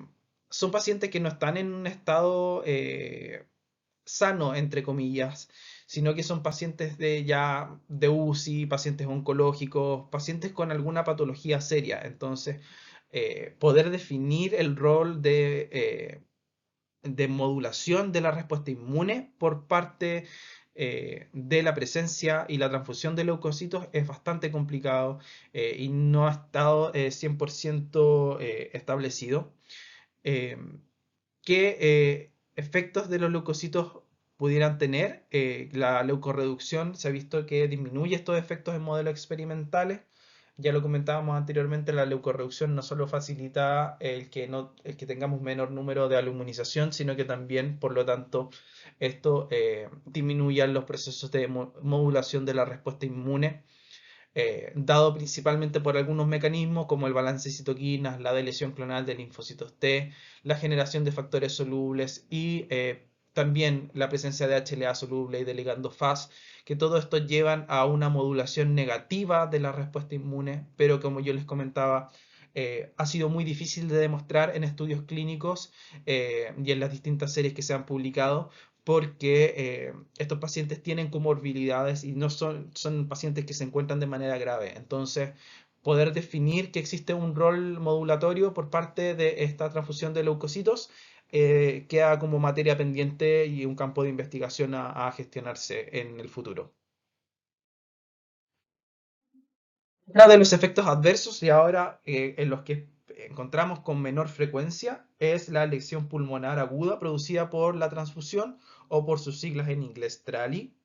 son pacientes que no están en un estado sano, entre comillas, sino que son pacientes de ya de UCI, pacientes oncológicos, pacientes con alguna patología seria. Entonces, poder definir el rol de modulación de la respuesta inmune por parte de la presencia y la transfusión de leucocitos es bastante complicado y no ha estado 100% establecido. Eh, ¿Qué efectos de los leucocitos pudieran tener? La leucorreducción se ha visto que disminuye estos efectos en modelos experimentales. Ya lo comentábamos anteriormente, la leucorreducción no solo facilita el que tengamos menor número de albuminización, sino que también, por lo tanto, esto disminuye los procesos de modulación de la respuesta inmune, dado principalmente por algunos mecanismos como el balance de citoquinas, la delesión clonal de linfocitos T, la generación de factores solubles y también la presencia de HLA soluble y de ligando Fas, que todo esto llevan a una modulación negativa de la respuesta inmune, pero como yo les comentaba, ha sido muy difícil de demostrar en estudios clínicos y en las distintas series que se han publicado, porque estos pacientes tienen comorbilidades y no son pacientes que se encuentran de manera grave. Entonces, poder definir que existe un rol modulatorio por parte de esta transfusión de leucocitos queda como materia pendiente y un campo de investigación a gestionarse en el futuro. Uno de los efectos adversos y ahora en los que encontramos con menor frecuencia es la lesión pulmonar aguda producida por la transfusión o por sus siglas en inglés TRALI,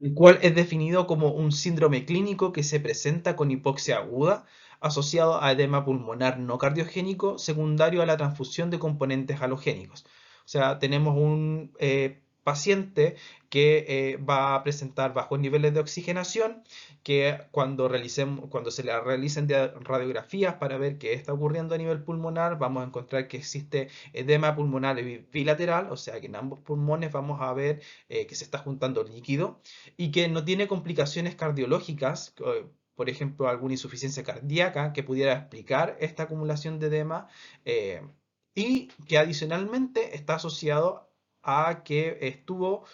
el cual es definido como un síndrome clínico que se presenta con hipoxia aguda asociado a edema pulmonar no cardiogénico secundario a la transfusión de componentes halogénicos. O sea, tenemos un paciente que va a presentar bajos niveles de oxigenación, que cuando se le realicen radiografías para ver qué está ocurriendo a nivel pulmonar, vamos a encontrar que existe edema pulmonar bilateral, o sea que en ambos pulmones vamos a ver que se está juntando líquido y que no tiene complicaciones cardiológicas, por ejemplo, alguna insuficiencia cardíaca que pudiera explicar esta acumulación de edema, eh, y que adicionalmente está asociado a que estuvo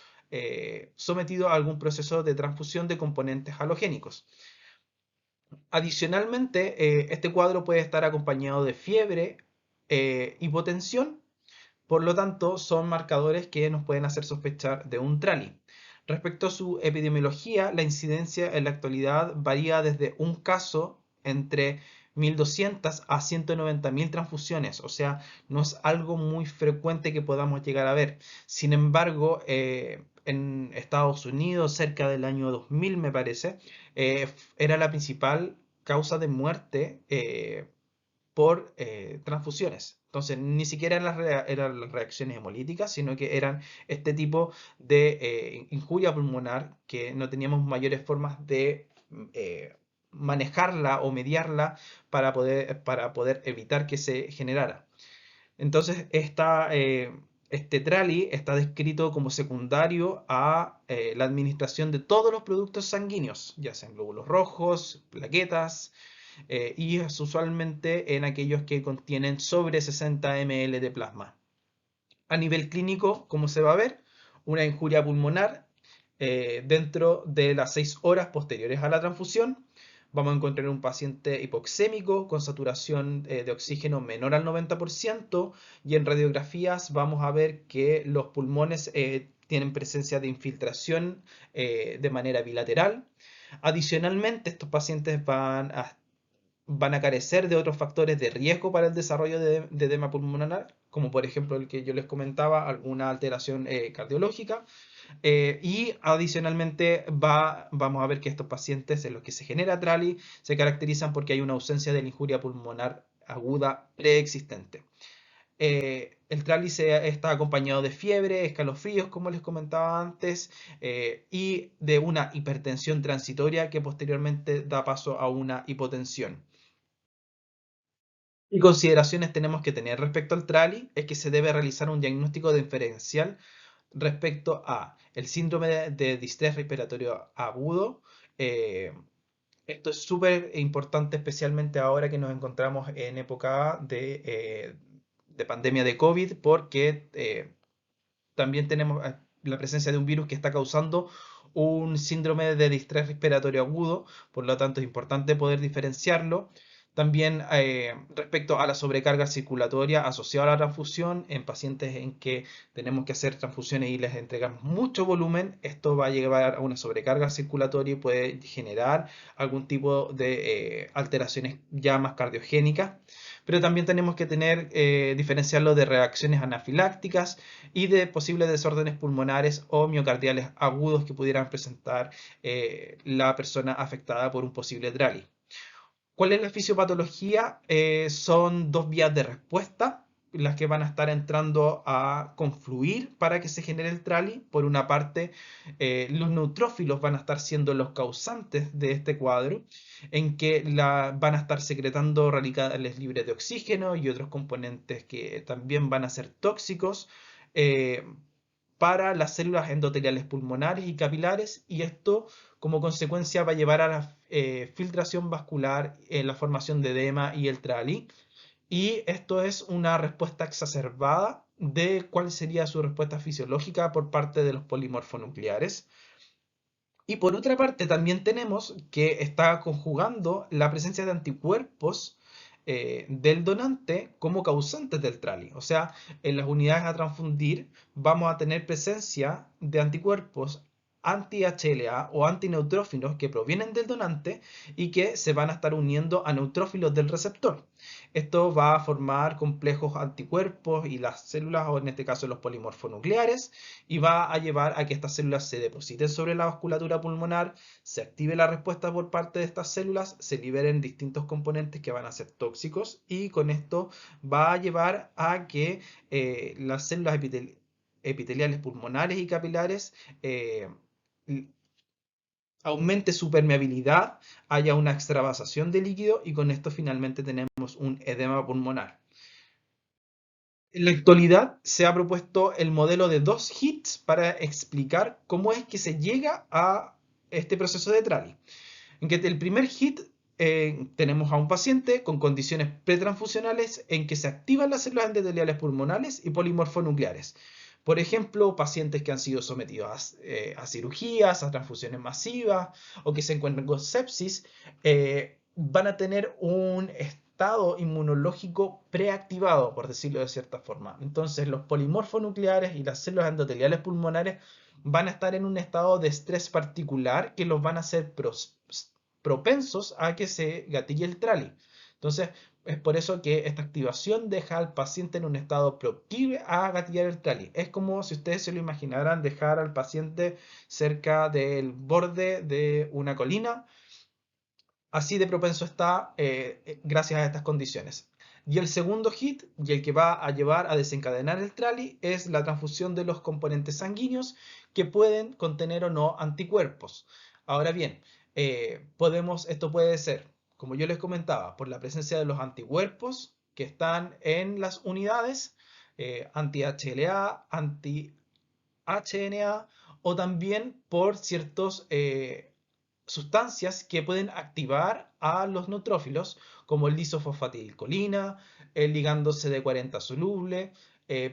sometido a algún proceso de transfusión de componentes halogénicos. Adicionalmente, este cuadro puede estar acompañado de fiebre, hipotensión. Por lo tanto, son marcadores que nos pueden hacer sospechar de un TRALI. Respecto a su epidemiología, la incidencia en la actualidad varía desde un caso entre 1.200 a 190.000 transfusiones, o sea, no es algo muy frecuente que podamos llegar a ver. Sin embargo, en Estados Unidos, cerca del año 2000, me parece, era la principal causa de muerte por transfusiones. Entonces, ni siquiera eran las reacciones hemolíticas, sino que eran este tipo de injuria pulmonar que no teníamos mayores formas de manejarla o mediarla para poder evitar que se generara. Entonces, este TRALI está descrito como secundario a la administración de todos los productos sanguíneos, ya sean glóbulos rojos, plaquetas, y es usualmente en aquellos que contienen sobre 60 ml de plasma. A nivel clínico, como se va a ver, una injuria pulmonar dentro de las 6 horas posteriores a la transfusión. Vamos a encontrar un paciente hipoxémico con saturación de oxígeno menor al 90% y en radiografías vamos a ver que los pulmones tienen presencia de infiltración de manera bilateral. Adicionalmente, estos pacientes van a carecer de otros factores de riesgo para el desarrollo de edema pulmonar, como por ejemplo el que yo les comentaba, alguna alteración cardiológica. Y adicionalmente vamos a ver que estos pacientes en los que se genera TRALI se caracterizan porque hay una ausencia de la injuria pulmonar aguda preexistente. El trálice está acompañado de fiebre, escalofríos, como les comentaba antes, y de una hipertensión transitoria que posteriormente da paso a una hipotensión. Y consideraciones tenemos que tener respecto al TRALI es que se debe realizar un diagnóstico diferencial respecto a el síndrome de distrés respiratorio agudo. eh, Esto es súper importante, especialmente ahora que nos encontramos en época de pandemia de COVID, porque también tenemos la presencia de un virus que está causando un síndrome de distrés respiratorio agudo, por lo tanto es importante poder diferenciarlo. También respecto a la sobrecarga circulatoria asociada a la transfusión, en pacientes en que tenemos que hacer transfusiones y les entregamos mucho volumen, esto va a llevar a una sobrecarga circulatoria y puede generar algún tipo de alteraciones ya más cardiogénicas. Pero también tenemos que diferenciarlo de reacciones anafilácticas y de posibles desórdenes pulmonares o miocardiales agudos que pudieran presentar la persona afectada por un posible TRALI. ¿Cuál es la fisiopatología? Son dos vías de respuesta las que van a estar entrando a confluir para que se genere el TRALI. Por una parte, los neutrófilos van a estar siendo los causantes de este cuadro, en que van a estar secretando radicales libres de oxígeno y otros componentes que también van a ser tóxicos. eh, para las células endoteliales pulmonares y capilares, y esto como consecuencia va a llevar a la filtración vascular, la formación de edema y el TRALI. Y esto es una respuesta exacerbada de cuál sería su respuesta fisiológica por parte de los polimorfonucleares. Y por otra parte, también tenemos que está conjugando la presencia de anticuerpos del donante como causantes del TRALI. O sea, en las unidades a transfundir vamos a tener presencia de anticuerpos anti-HLA o antineutrófilos que provienen del donante y que se van a estar uniendo a neutrófilos del receptor. Esto va a formar complejos anticuerpos y las células, o en este caso los polimorfonucleares, y va a llevar a que estas células se depositen sobre la vasculatura pulmonar, se active la respuesta por parte de estas células, se liberen distintos componentes que van a ser tóxicos, y con esto va a llevar a que las células epiteliales pulmonares y capilares aumente su permeabilidad, haya una extravasación de líquido y con esto finalmente tenemos un edema pulmonar. En la actualidad se ha propuesto el modelo de dos hits para explicar cómo es que se llega a este proceso de TRALI. En que el primer hit tenemos a un paciente con condiciones pretransfusionales en que se activan las células endoteliales pulmonares y polimorfonucleares. Por ejemplo, pacientes que han sido sometidos a cirugías, a transfusiones masivas o que se encuentran con sepsis, van a tener un estado inmunológico preactivado, por decirlo de cierta forma. Entonces, los polimorfonucleares y las células endoteliales pulmonares van a estar en un estado de estrés particular que los van a hacer propensos a que se gatille el TRALI. Entonces, es por eso que esta activación deja al paciente en un estado proclive a gatillar el TRALI. Es como si ustedes se lo imaginaran dejar al paciente cerca del borde de una colina. Así de propenso está gracias a estas condiciones. Y el segundo hit, y el que va a llevar a desencadenar el TRALI, es la transfusión de los componentes sanguíneos que pueden contener o no anticuerpos. Ahora bien, esto puede ser, como yo les comentaba, por la presencia de los anticuerpos que están en las unidades, anti-HLA, anti-HNA, o también por ciertos sustancias que pueden activar a los neutrófilos, como el lisofosfatilcolina, el ligando CD40 soluble.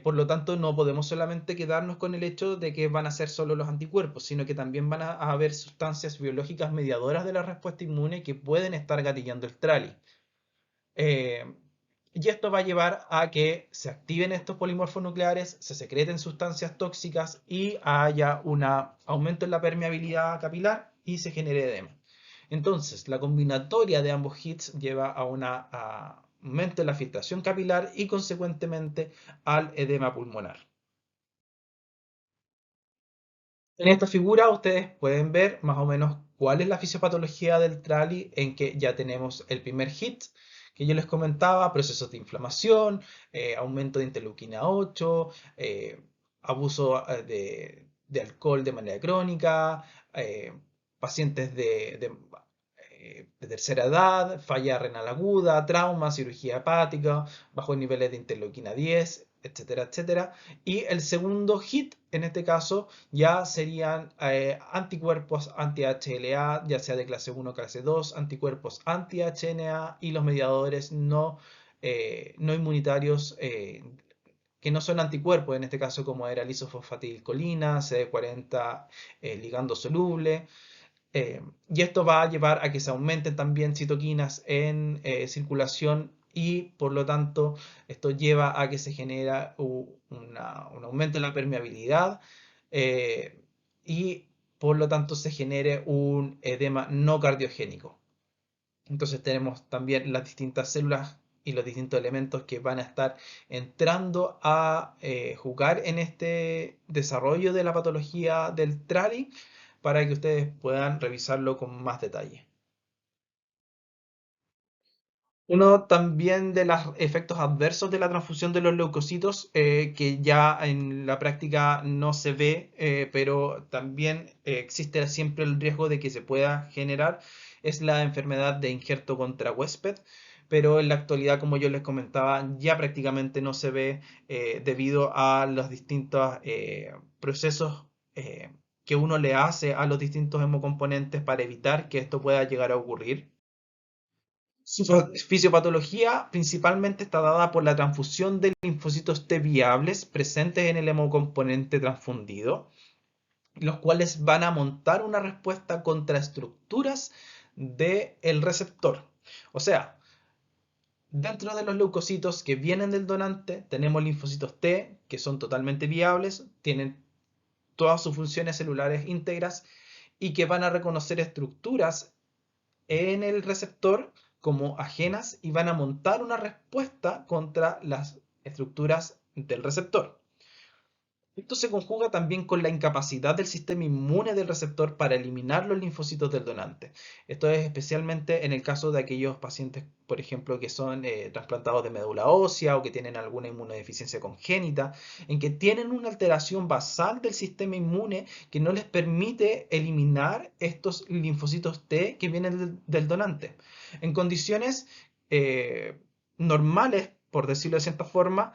Por lo tanto, no podemos solamente quedarnos con el hecho de que van a ser solo los anticuerpos, sino que también van a haber sustancias biológicas mediadoras de la respuesta inmune que pueden estar gatillando el TRALI. Eh, y esto va a llevar a que se activen estos polimorfonucleares, se secreten sustancias tóxicas y haya un aumento en la permeabilidad capilar y se genere edema. Entonces, la combinatoria de ambos hits lleva a un aumento en la filtración capilar y consecuentemente al edema pulmonar. En esta figura ustedes pueden ver más o menos cuál es la fisiopatología del TRALI, en que ya tenemos el primer hit, que yo les comentaba, procesos de inflamación, aumento de interleuquina 8, abuso de alcohol de manera crónica, eh, pacientes de tercera edad, falla renal aguda, trauma, cirugía hepática, bajos niveles de interleuquina 10, etcétera, etcétera. Y el segundo hit, en este caso, ya serían anticuerpos anti-HLA, ya sea de clase 1 o clase 2, anticuerpos anti-HNA y los mediadores no inmunitarios que no son anticuerpos, en este caso como era la isofosfatilcolina, CD40 ligando soluble. Y esto va a llevar a que se aumenten también citoquinas en circulación y por lo tanto esto lleva a que se genera un aumento en la permeabilidad eh, y por lo tanto se genere un edema no cardiogénico. Entonces tenemos también las distintas células y los distintos elementos que van a estar entrando a jugar en este desarrollo de la patología del TRALI para que ustedes puedan revisarlo con más detalle. Uno también de los efectos adversos de la transfusión de los leucocitos, que ya en la práctica no se ve, pero también existe siempre el riesgo de que se pueda generar, es la enfermedad de injerto contra huésped. Pero en la actualidad, como yo les comentaba, ya prácticamente no se ve debido a los distintos procesos que uno le hace a los distintos hemocomponentes para evitar que esto pueda llegar a ocurrir. Su fisiopatología principalmente está dada por la transfusión de linfocitos T viables presentes en el hemocomponente transfundido, los cuales van a montar una respuesta contra estructuras del receptor. O sea, dentro de los leucocitos que vienen del donante tenemos linfocitos T que son totalmente viables, tienen todas sus funciones celulares íntegras y que van a reconocer estructuras en el receptor como ajenas y van a montar una respuesta contra las estructuras del receptor. Esto se conjuga también con la incapacidad del sistema inmune del receptor para eliminar los linfocitos del donante. Esto es especialmente en el caso de aquellos pacientes, por ejemplo, que son trasplantados de médula ósea o que tienen alguna inmunodeficiencia congénita, en que tienen una alteración basal del sistema inmune que no les permite eliminar estos linfocitos T que vienen del donante. En condiciones normales, por decirlo de cierta forma,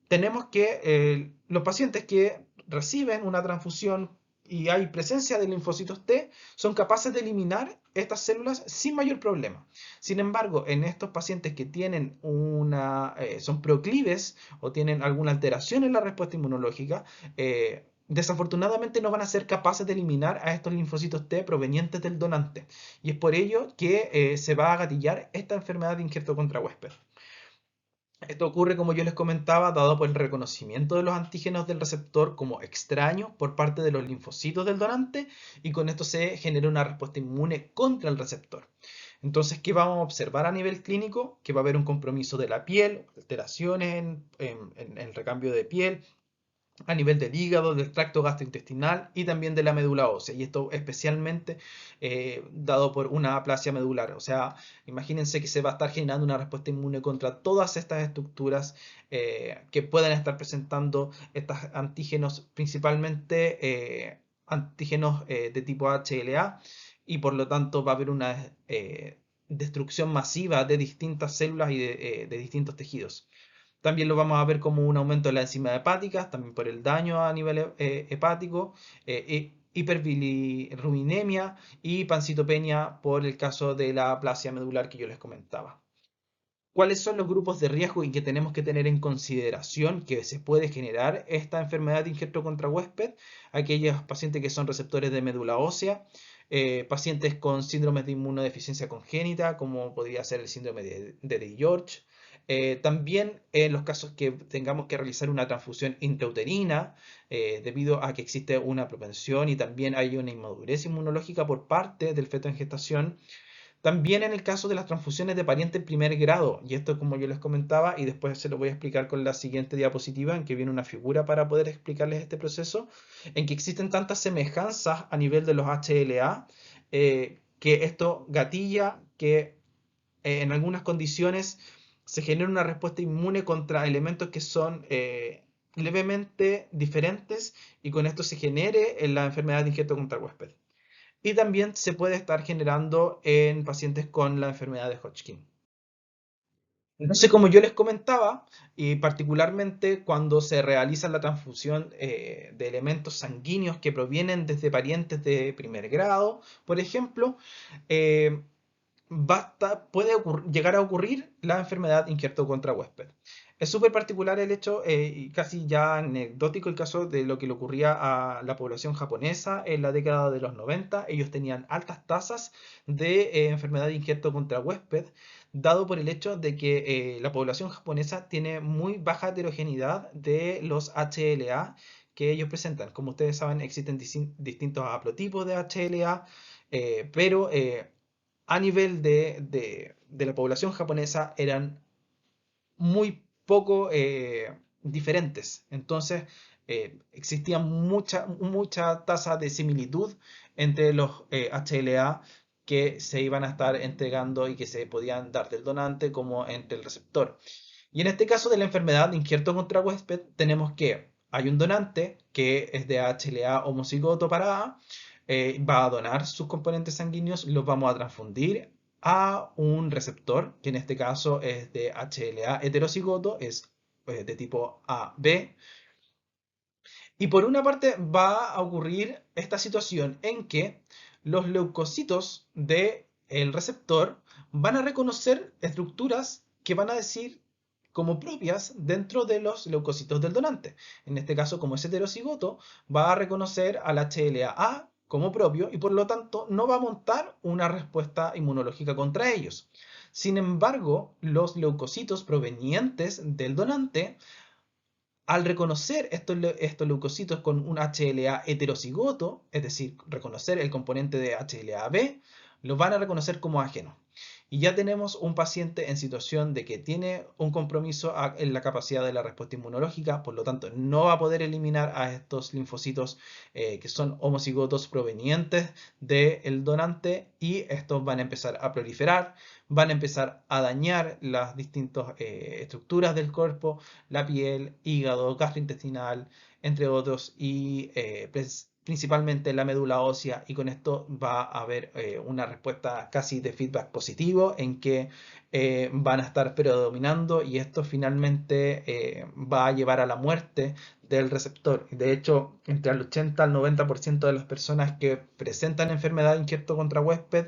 tenemos que los pacientes que reciben una transfusión y hay presencia de linfocitos T son capaces de eliminar estas células sin mayor problema. Sin embargo, en estos pacientes que tienen son proclives o tienen alguna alteración en la respuesta inmunológica, desafortunadamente no van a ser capaces de eliminar a estos linfocitos T provenientes del donante. Y es por ello que se va a gatillar esta enfermedad de injerto contra huésped. Esto ocurre, como yo les comentaba, dado por el reconocimiento de los antígenos del receptor como extraños por parte de los linfocitos del donante y con esto se genera una respuesta inmune contra el receptor. Entonces, ¿qué vamos a observar a nivel clínico? Que va a haber un compromiso de la piel, alteraciones en el recambio de piel, a nivel del hígado, del tracto gastrointestinal y también de la médula ósea. Y esto especialmente dado por una aplasia medular. O sea, imagínense que se va a estar generando una respuesta inmune contra todas estas estructuras que puedan estar presentando estos antígenos, principalmente antígenos de tipo HLA, y por lo tanto va a haber una destrucción masiva de distintas células y de distintos tejidos. También lo vamos a ver como un aumento de las enzimas hepáticas, también por el daño a nivel hepático, hiperbilirrubinemia y pancitopenia por el caso de la aplasia medular que yo les comentaba. ¿Cuáles son los grupos de riesgo y que tenemos que tener en consideración que se puede generar esta enfermedad de injerto contra huésped? Aquellos pacientes que son receptores de médula ósea, pacientes con síndromes de inmunodeficiencia congénita, como podría ser el síndrome de George. También en los casos que tengamos que realizar una transfusión intrauterina, debido a que existe una propensión y también hay una inmadurez inmunológica por parte del feto en gestación. También en el caso de las transfusiones de pariente en primer grado, y esto es como yo les comentaba, y después se lo voy a explicar con la siguiente diapositiva, en que viene una figura para poder explicarles este proceso, en que existen tantas semejanzas a nivel de los HLA, que esto gatilla que en algunas condiciones se genera una respuesta inmune contra elementos que son levemente diferentes y con esto se genere la enfermedad de injerto contra huésped. Y también se puede estar generando en pacientes con la enfermedad de Hodgkin. Entonces, como yo les comentaba, y particularmente cuando se realiza la transfusión de elementos sanguíneos que provienen desde parientes de primer grado, por ejemplo, eh, puede llegar a ocurrir la enfermedad injerto contra huésped. Es súper particular el hecho, y casi ya anecdótico el caso de lo que le ocurría a la población japonesa en la década de los 90. Ellos tenían altas tasas de enfermedad injerto contra huésped, dado por el hecho de que la población japonesa tiene muy baja heterogeneidad de los HLA que ellos presentan. Como ustedes saben, existen distintos haplotipos de HLA, pero a nivel de la población japonesa eran muy poco diferentes. Entonces, existía mucha tasa de similitud entre los HLA que se iban a estar entregando y que se podían dar del donante como entre el receptor. Y en este caso de la enfermedad de injerto contra huésped, tenemos que hay un donante que es de HLA homocigoto para A, va a donar sus componentes sanguíneos, los vamos a transfundir a un receptor, que en este caso es de HLA heterocigoto, es de tipo AB. Y por una parte va a ocurrir esta situación en que los leucocitos del receptor van a reconocer estructuras que van a decir como propias dentro de los leucocitos del donante. En este caso, como es heterocigoto, va a reconocer al HLA-A como propio y por lo tanto no va a montar una respuesta inmunológica contra ellos. Sin embargo, los leucocitos provenientes del donante, al reconocer estos leucocitos con un HLA heterocigoto, es decir, reconocer el componente de HLA-B, los van a reconocer como ajeno. Y ya tenemos un paciente en situación de que tiene un compromiso en la capacidad de la respuesta inmunológica, por lo tanto no va a poder eliminar a estos linfocitos que son homocigotos provenientes del donante y estos van a empezar a proliferar, van a empezar a dañar las distintas estructuras del cuerpo, la piel, hígado, gastrointestinal, entre otros, y principalmente la médula ósea, y con esto va a haber una respuesta casi de feedback positivo en que van a estar predominando y esto finalmente va a llevar a la muerte del receptor. De hecho, entre el 80 al 90% de las personas que presentan enfermedad de injerto contra huésped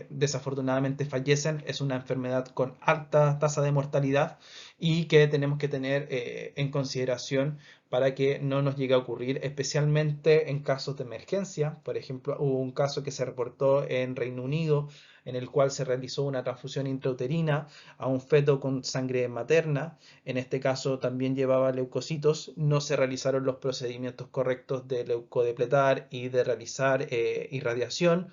desafortunadamente fallecen. Es una enfermedad con alta tasa de mortalidad y que tenemos que tener en consideración para que no nos llegue a ocurrir, especialmente en casos de emergencia. Por ejemplo, hubo un caso que se reportó en Reino Unido en el cual se realizó una transfusión intrauterina a un feto con sangre materna. En este caso también llevaba leucocitos. No se realizaron los procedimientos correctos de leucodepletar y de realizar irradiación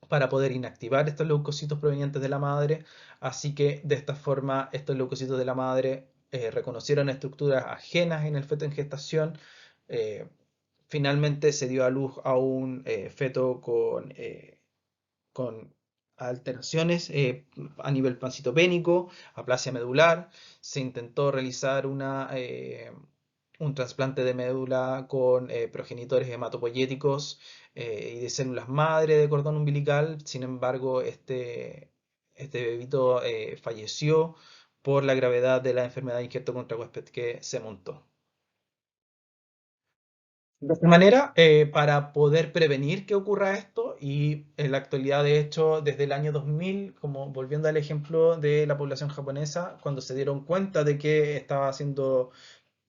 para poder inactivar estos leucocitos provenientes de la madre. Así que de esta forma estos leucocitos de la madre reconocieron estructuras ajenas en el feto en gestación. Eh, Finalmente se dio a luz a un feto con alteraciones a nivel pancitopénico, aplasia medular. Se intentó realizar un trasplante de médula con progenitores hematopoyéticos y de células madre de cordón umbilical. Sin embargo, este bebito falleció por la gravedad de la enfermedad de injerto contra huésped que se montó. De esta manera, para poder prevenir que ocurra esto, y en la actualidad, de hecho, desde el año 2000, como volviendo al ejemplo de la población japonesa, cuando se dieron cuenta de que estaba haciendo,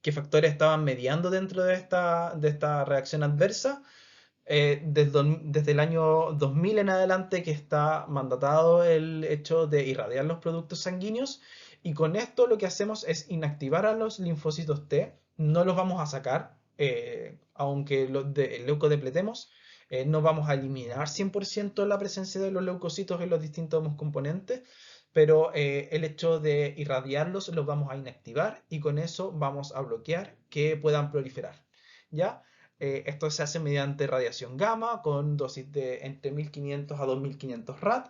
qué factores estaban mediando dentro de esta reacción adversa, desde el año 2000 en adelante que está mandatado el hecho de irradiar los productos sanguíneos, y con esto lo que hacemos es inactivar a los linfocitos T, no los vamos a sacar, aunque los leucodepletemos, no vamos a eliminar 100% la presencia de los leucocitos en los distintos componentes, pero el hecho de irradiarlos los vamos a inactivar y con eso vamos a bloquear que puedan proliferar. ¿Ya? Esto se hace mediante radiación gamma con dosis de entre 1500 a 2500 rad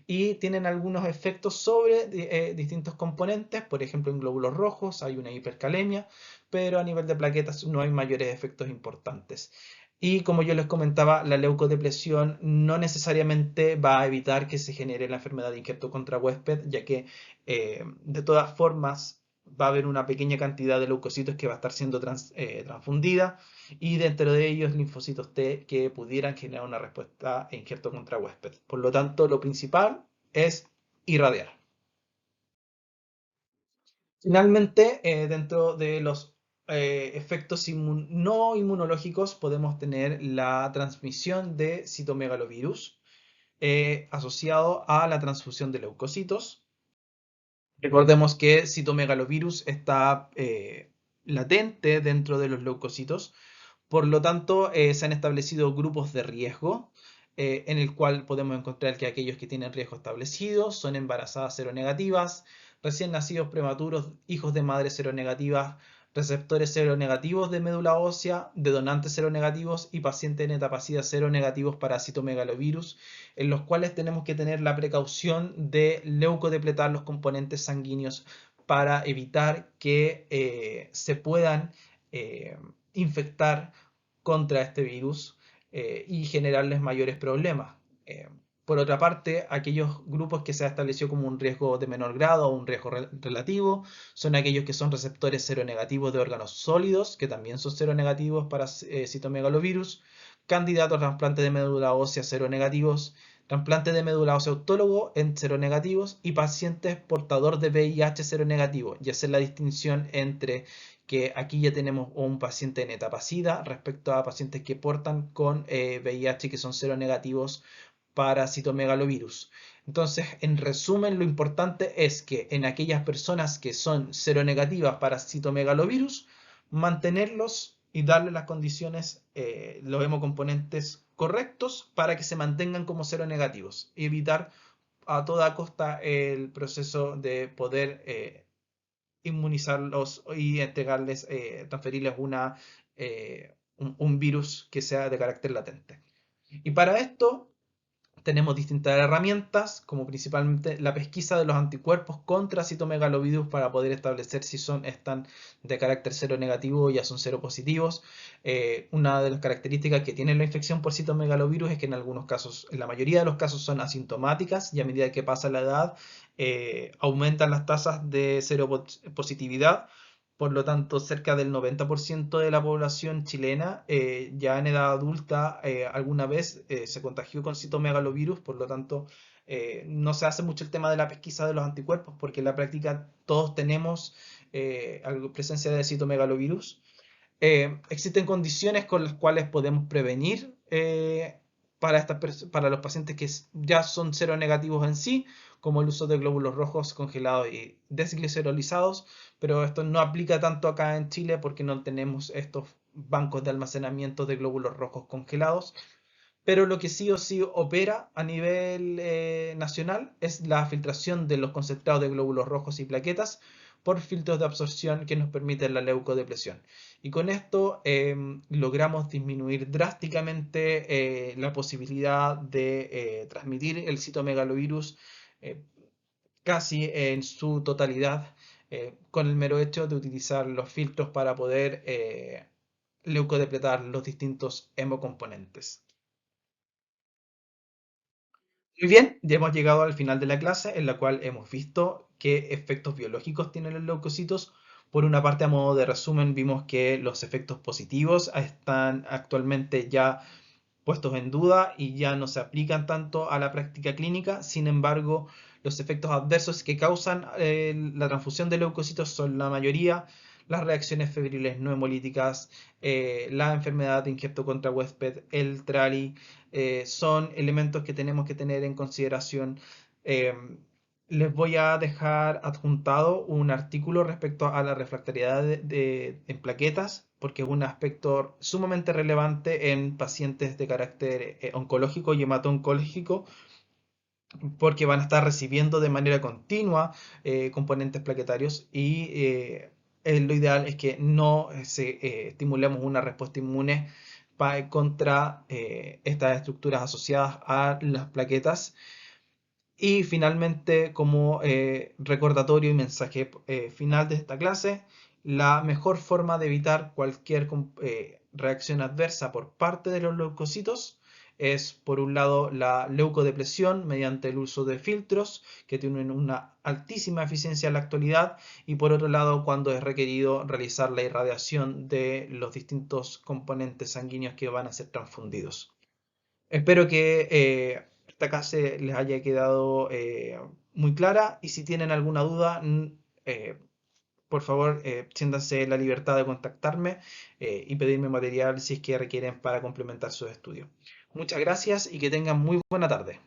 y tienen algunos efectos sobre distintos componentes. Por ejemplo, en glóbulos rojos hay una hipercalemia, pero a nivel de plaquetas no hay mayores efectos importantes. Y como yo les comentaba, la leucodepresión no necesariamente va a evitar que se genere la enfermedad de injerto contra huésped, ya que de todas formas va a haber una pequeña cantidad de leucocitos que va a estar siendo transfundida y dentro de ellos linfocitos T que pudieran generar una respuesta a injerto contra huésped. Por lo tanto, lo principal es irradiar. Finalmente, dentro de los efectos no inmunológicos podemos tener la transmisión de citomegalovirus asociado a la transfusión de leucocitos. Recordemos que citomegalovirus está latente dentro de los leucocitos, por lo tanto se han establecido grupos de riesgo en el cual podemos encontrar que aquellos que tienen riesgo establecido son embarazadas seronegativas, recién nacidos prematuros, hijos de madres seronegativas, receptores seronegativos de médula ósea, de donantes seronegativos y pacientes en etapa SIDA seronegativos para citomegalovirus, en los cuales tenemos que tener la precaución de leucodepletar los componentes sanguíneos para evitar que se puedan infectar contra este virus y generarles mayores problemas. Por otra parte, aquellos grupos que se ha establecido como un riesgo de menor grado o un riesgo relativo son aquellos que son receptores seronegativos de órganos sólidos, que también son seronegativos para citomegalovirus, candidatos a trasplante de médula ósea seronegativos, trasplante de médula ósea autólogo en seronegativos y pacientes portador de VIH seronegativo, y hacer la distinción entre que aquí ya tenemos un paciente en etapa SIDA respecto a pacientes que portan con VIH que son seronegativos para citomegalovirus. Entonces, en resumen, lo importante es que en aquellas personas que son seronegativas para citomegalovirus, mantenerlos y darle las condiciones, los hemocomponentes correctos para que se mantengan como seronegativos y evitar a toda costa el proceso de poder inmunizarlos y entregarles, transferirles un virus que sea de carácter latente. Y para esto tenemos distintas herramientas, como principalmente la pesquisa de los anticuerpos contra citomegalovirus para poder establecer si están de carácter seronegativo o ya son seropositivos. Una de las características que tiene la infección por citomegalovirus es que en algunos casos, en la mayoría de los casos, son asintomáticas y a medida que pasa la edad, aumentan las tasas de seropositividad. Por lo tanto, cerca del 90% de la población chilena ya en edad adulta alguna vez se contagió con citomegalovirus, por lo tanto no se hace mucho el tema de la pesquisa de los anticuerpos porque en la práctica todos tenemos presencia de citomegalovirus. Existen condiciones con las cuales podemos prevenir para los pacientes que ya son seronegativos en sí, como el uso de glóbulos rojos congelados y desglicerolizados, pero esto no aplica tanto acá en Chile porque no tenemos estos bancos de almacenamiento de glóbulos rojos congelados. Pero lo que sí o sí opera a nivel nacional es la filtración de los concentrados de glóbulos rojos y plaquetas por filtros de absorción que nos permiten la leucodepresión. Y con esto logramos disminuir drásticamente la posibilidad de transmitir el citomegalovirus eh, casi en su totalidad con el mero hecho de utilizar los filtros para poder leucodepletar los distintos hemocomponentes. Muy bien, ya hemos llegado al final de la clase en la cual hemos visto qué efectos biológicos tienen los leucocitos. Por una parte, a modo de resumen, vimos que los efectos positivos están actualmente ya puestos en duda y ya no se aplican tanto a la práctica clínica. Sin embargo, los efectos adversos que causan la transfusión de leucocitos son la mayoría las reacciones febriles no hemolíticas, la enfermedad de injerto contra huésped, el TRALI, son elementos que tenemos que tener en consideración. Eh, Les voy a dejar adjuntado un artículo respecto a la refractariedad en plaquetas, porque es un aspecto sumamente relevante en pacientes de carácter oncológico y hemato-oncológico, porque van a estar recibiendo de manera continua componentes plaquetarios y lo ideal es que no estimulemos una respuesta inmune contra estas estructuras asociadas a las plaquetas. Y finalmente, como recordatorio y mensaje final de esta clase, la mejor forma de evitar cualquier reacción adversa por parte de los leucocitos es, por un lado, la leucodepresión mediante el uso de filtros que tienen una altísima eficiencia en la actualidad, y por otro lado, cuando es requerido realizar la irradiación de los distintos componentes sanguíneos que van a ser transfundidos. Espero que esta clase les haya quedado muy clara, y si tienen alguna duda, por favor, siéntanse la libertad de contactarme y pedirme material si es que requieren para complementar sus estudios. Muchas gracias y que tengan muy buena tarde.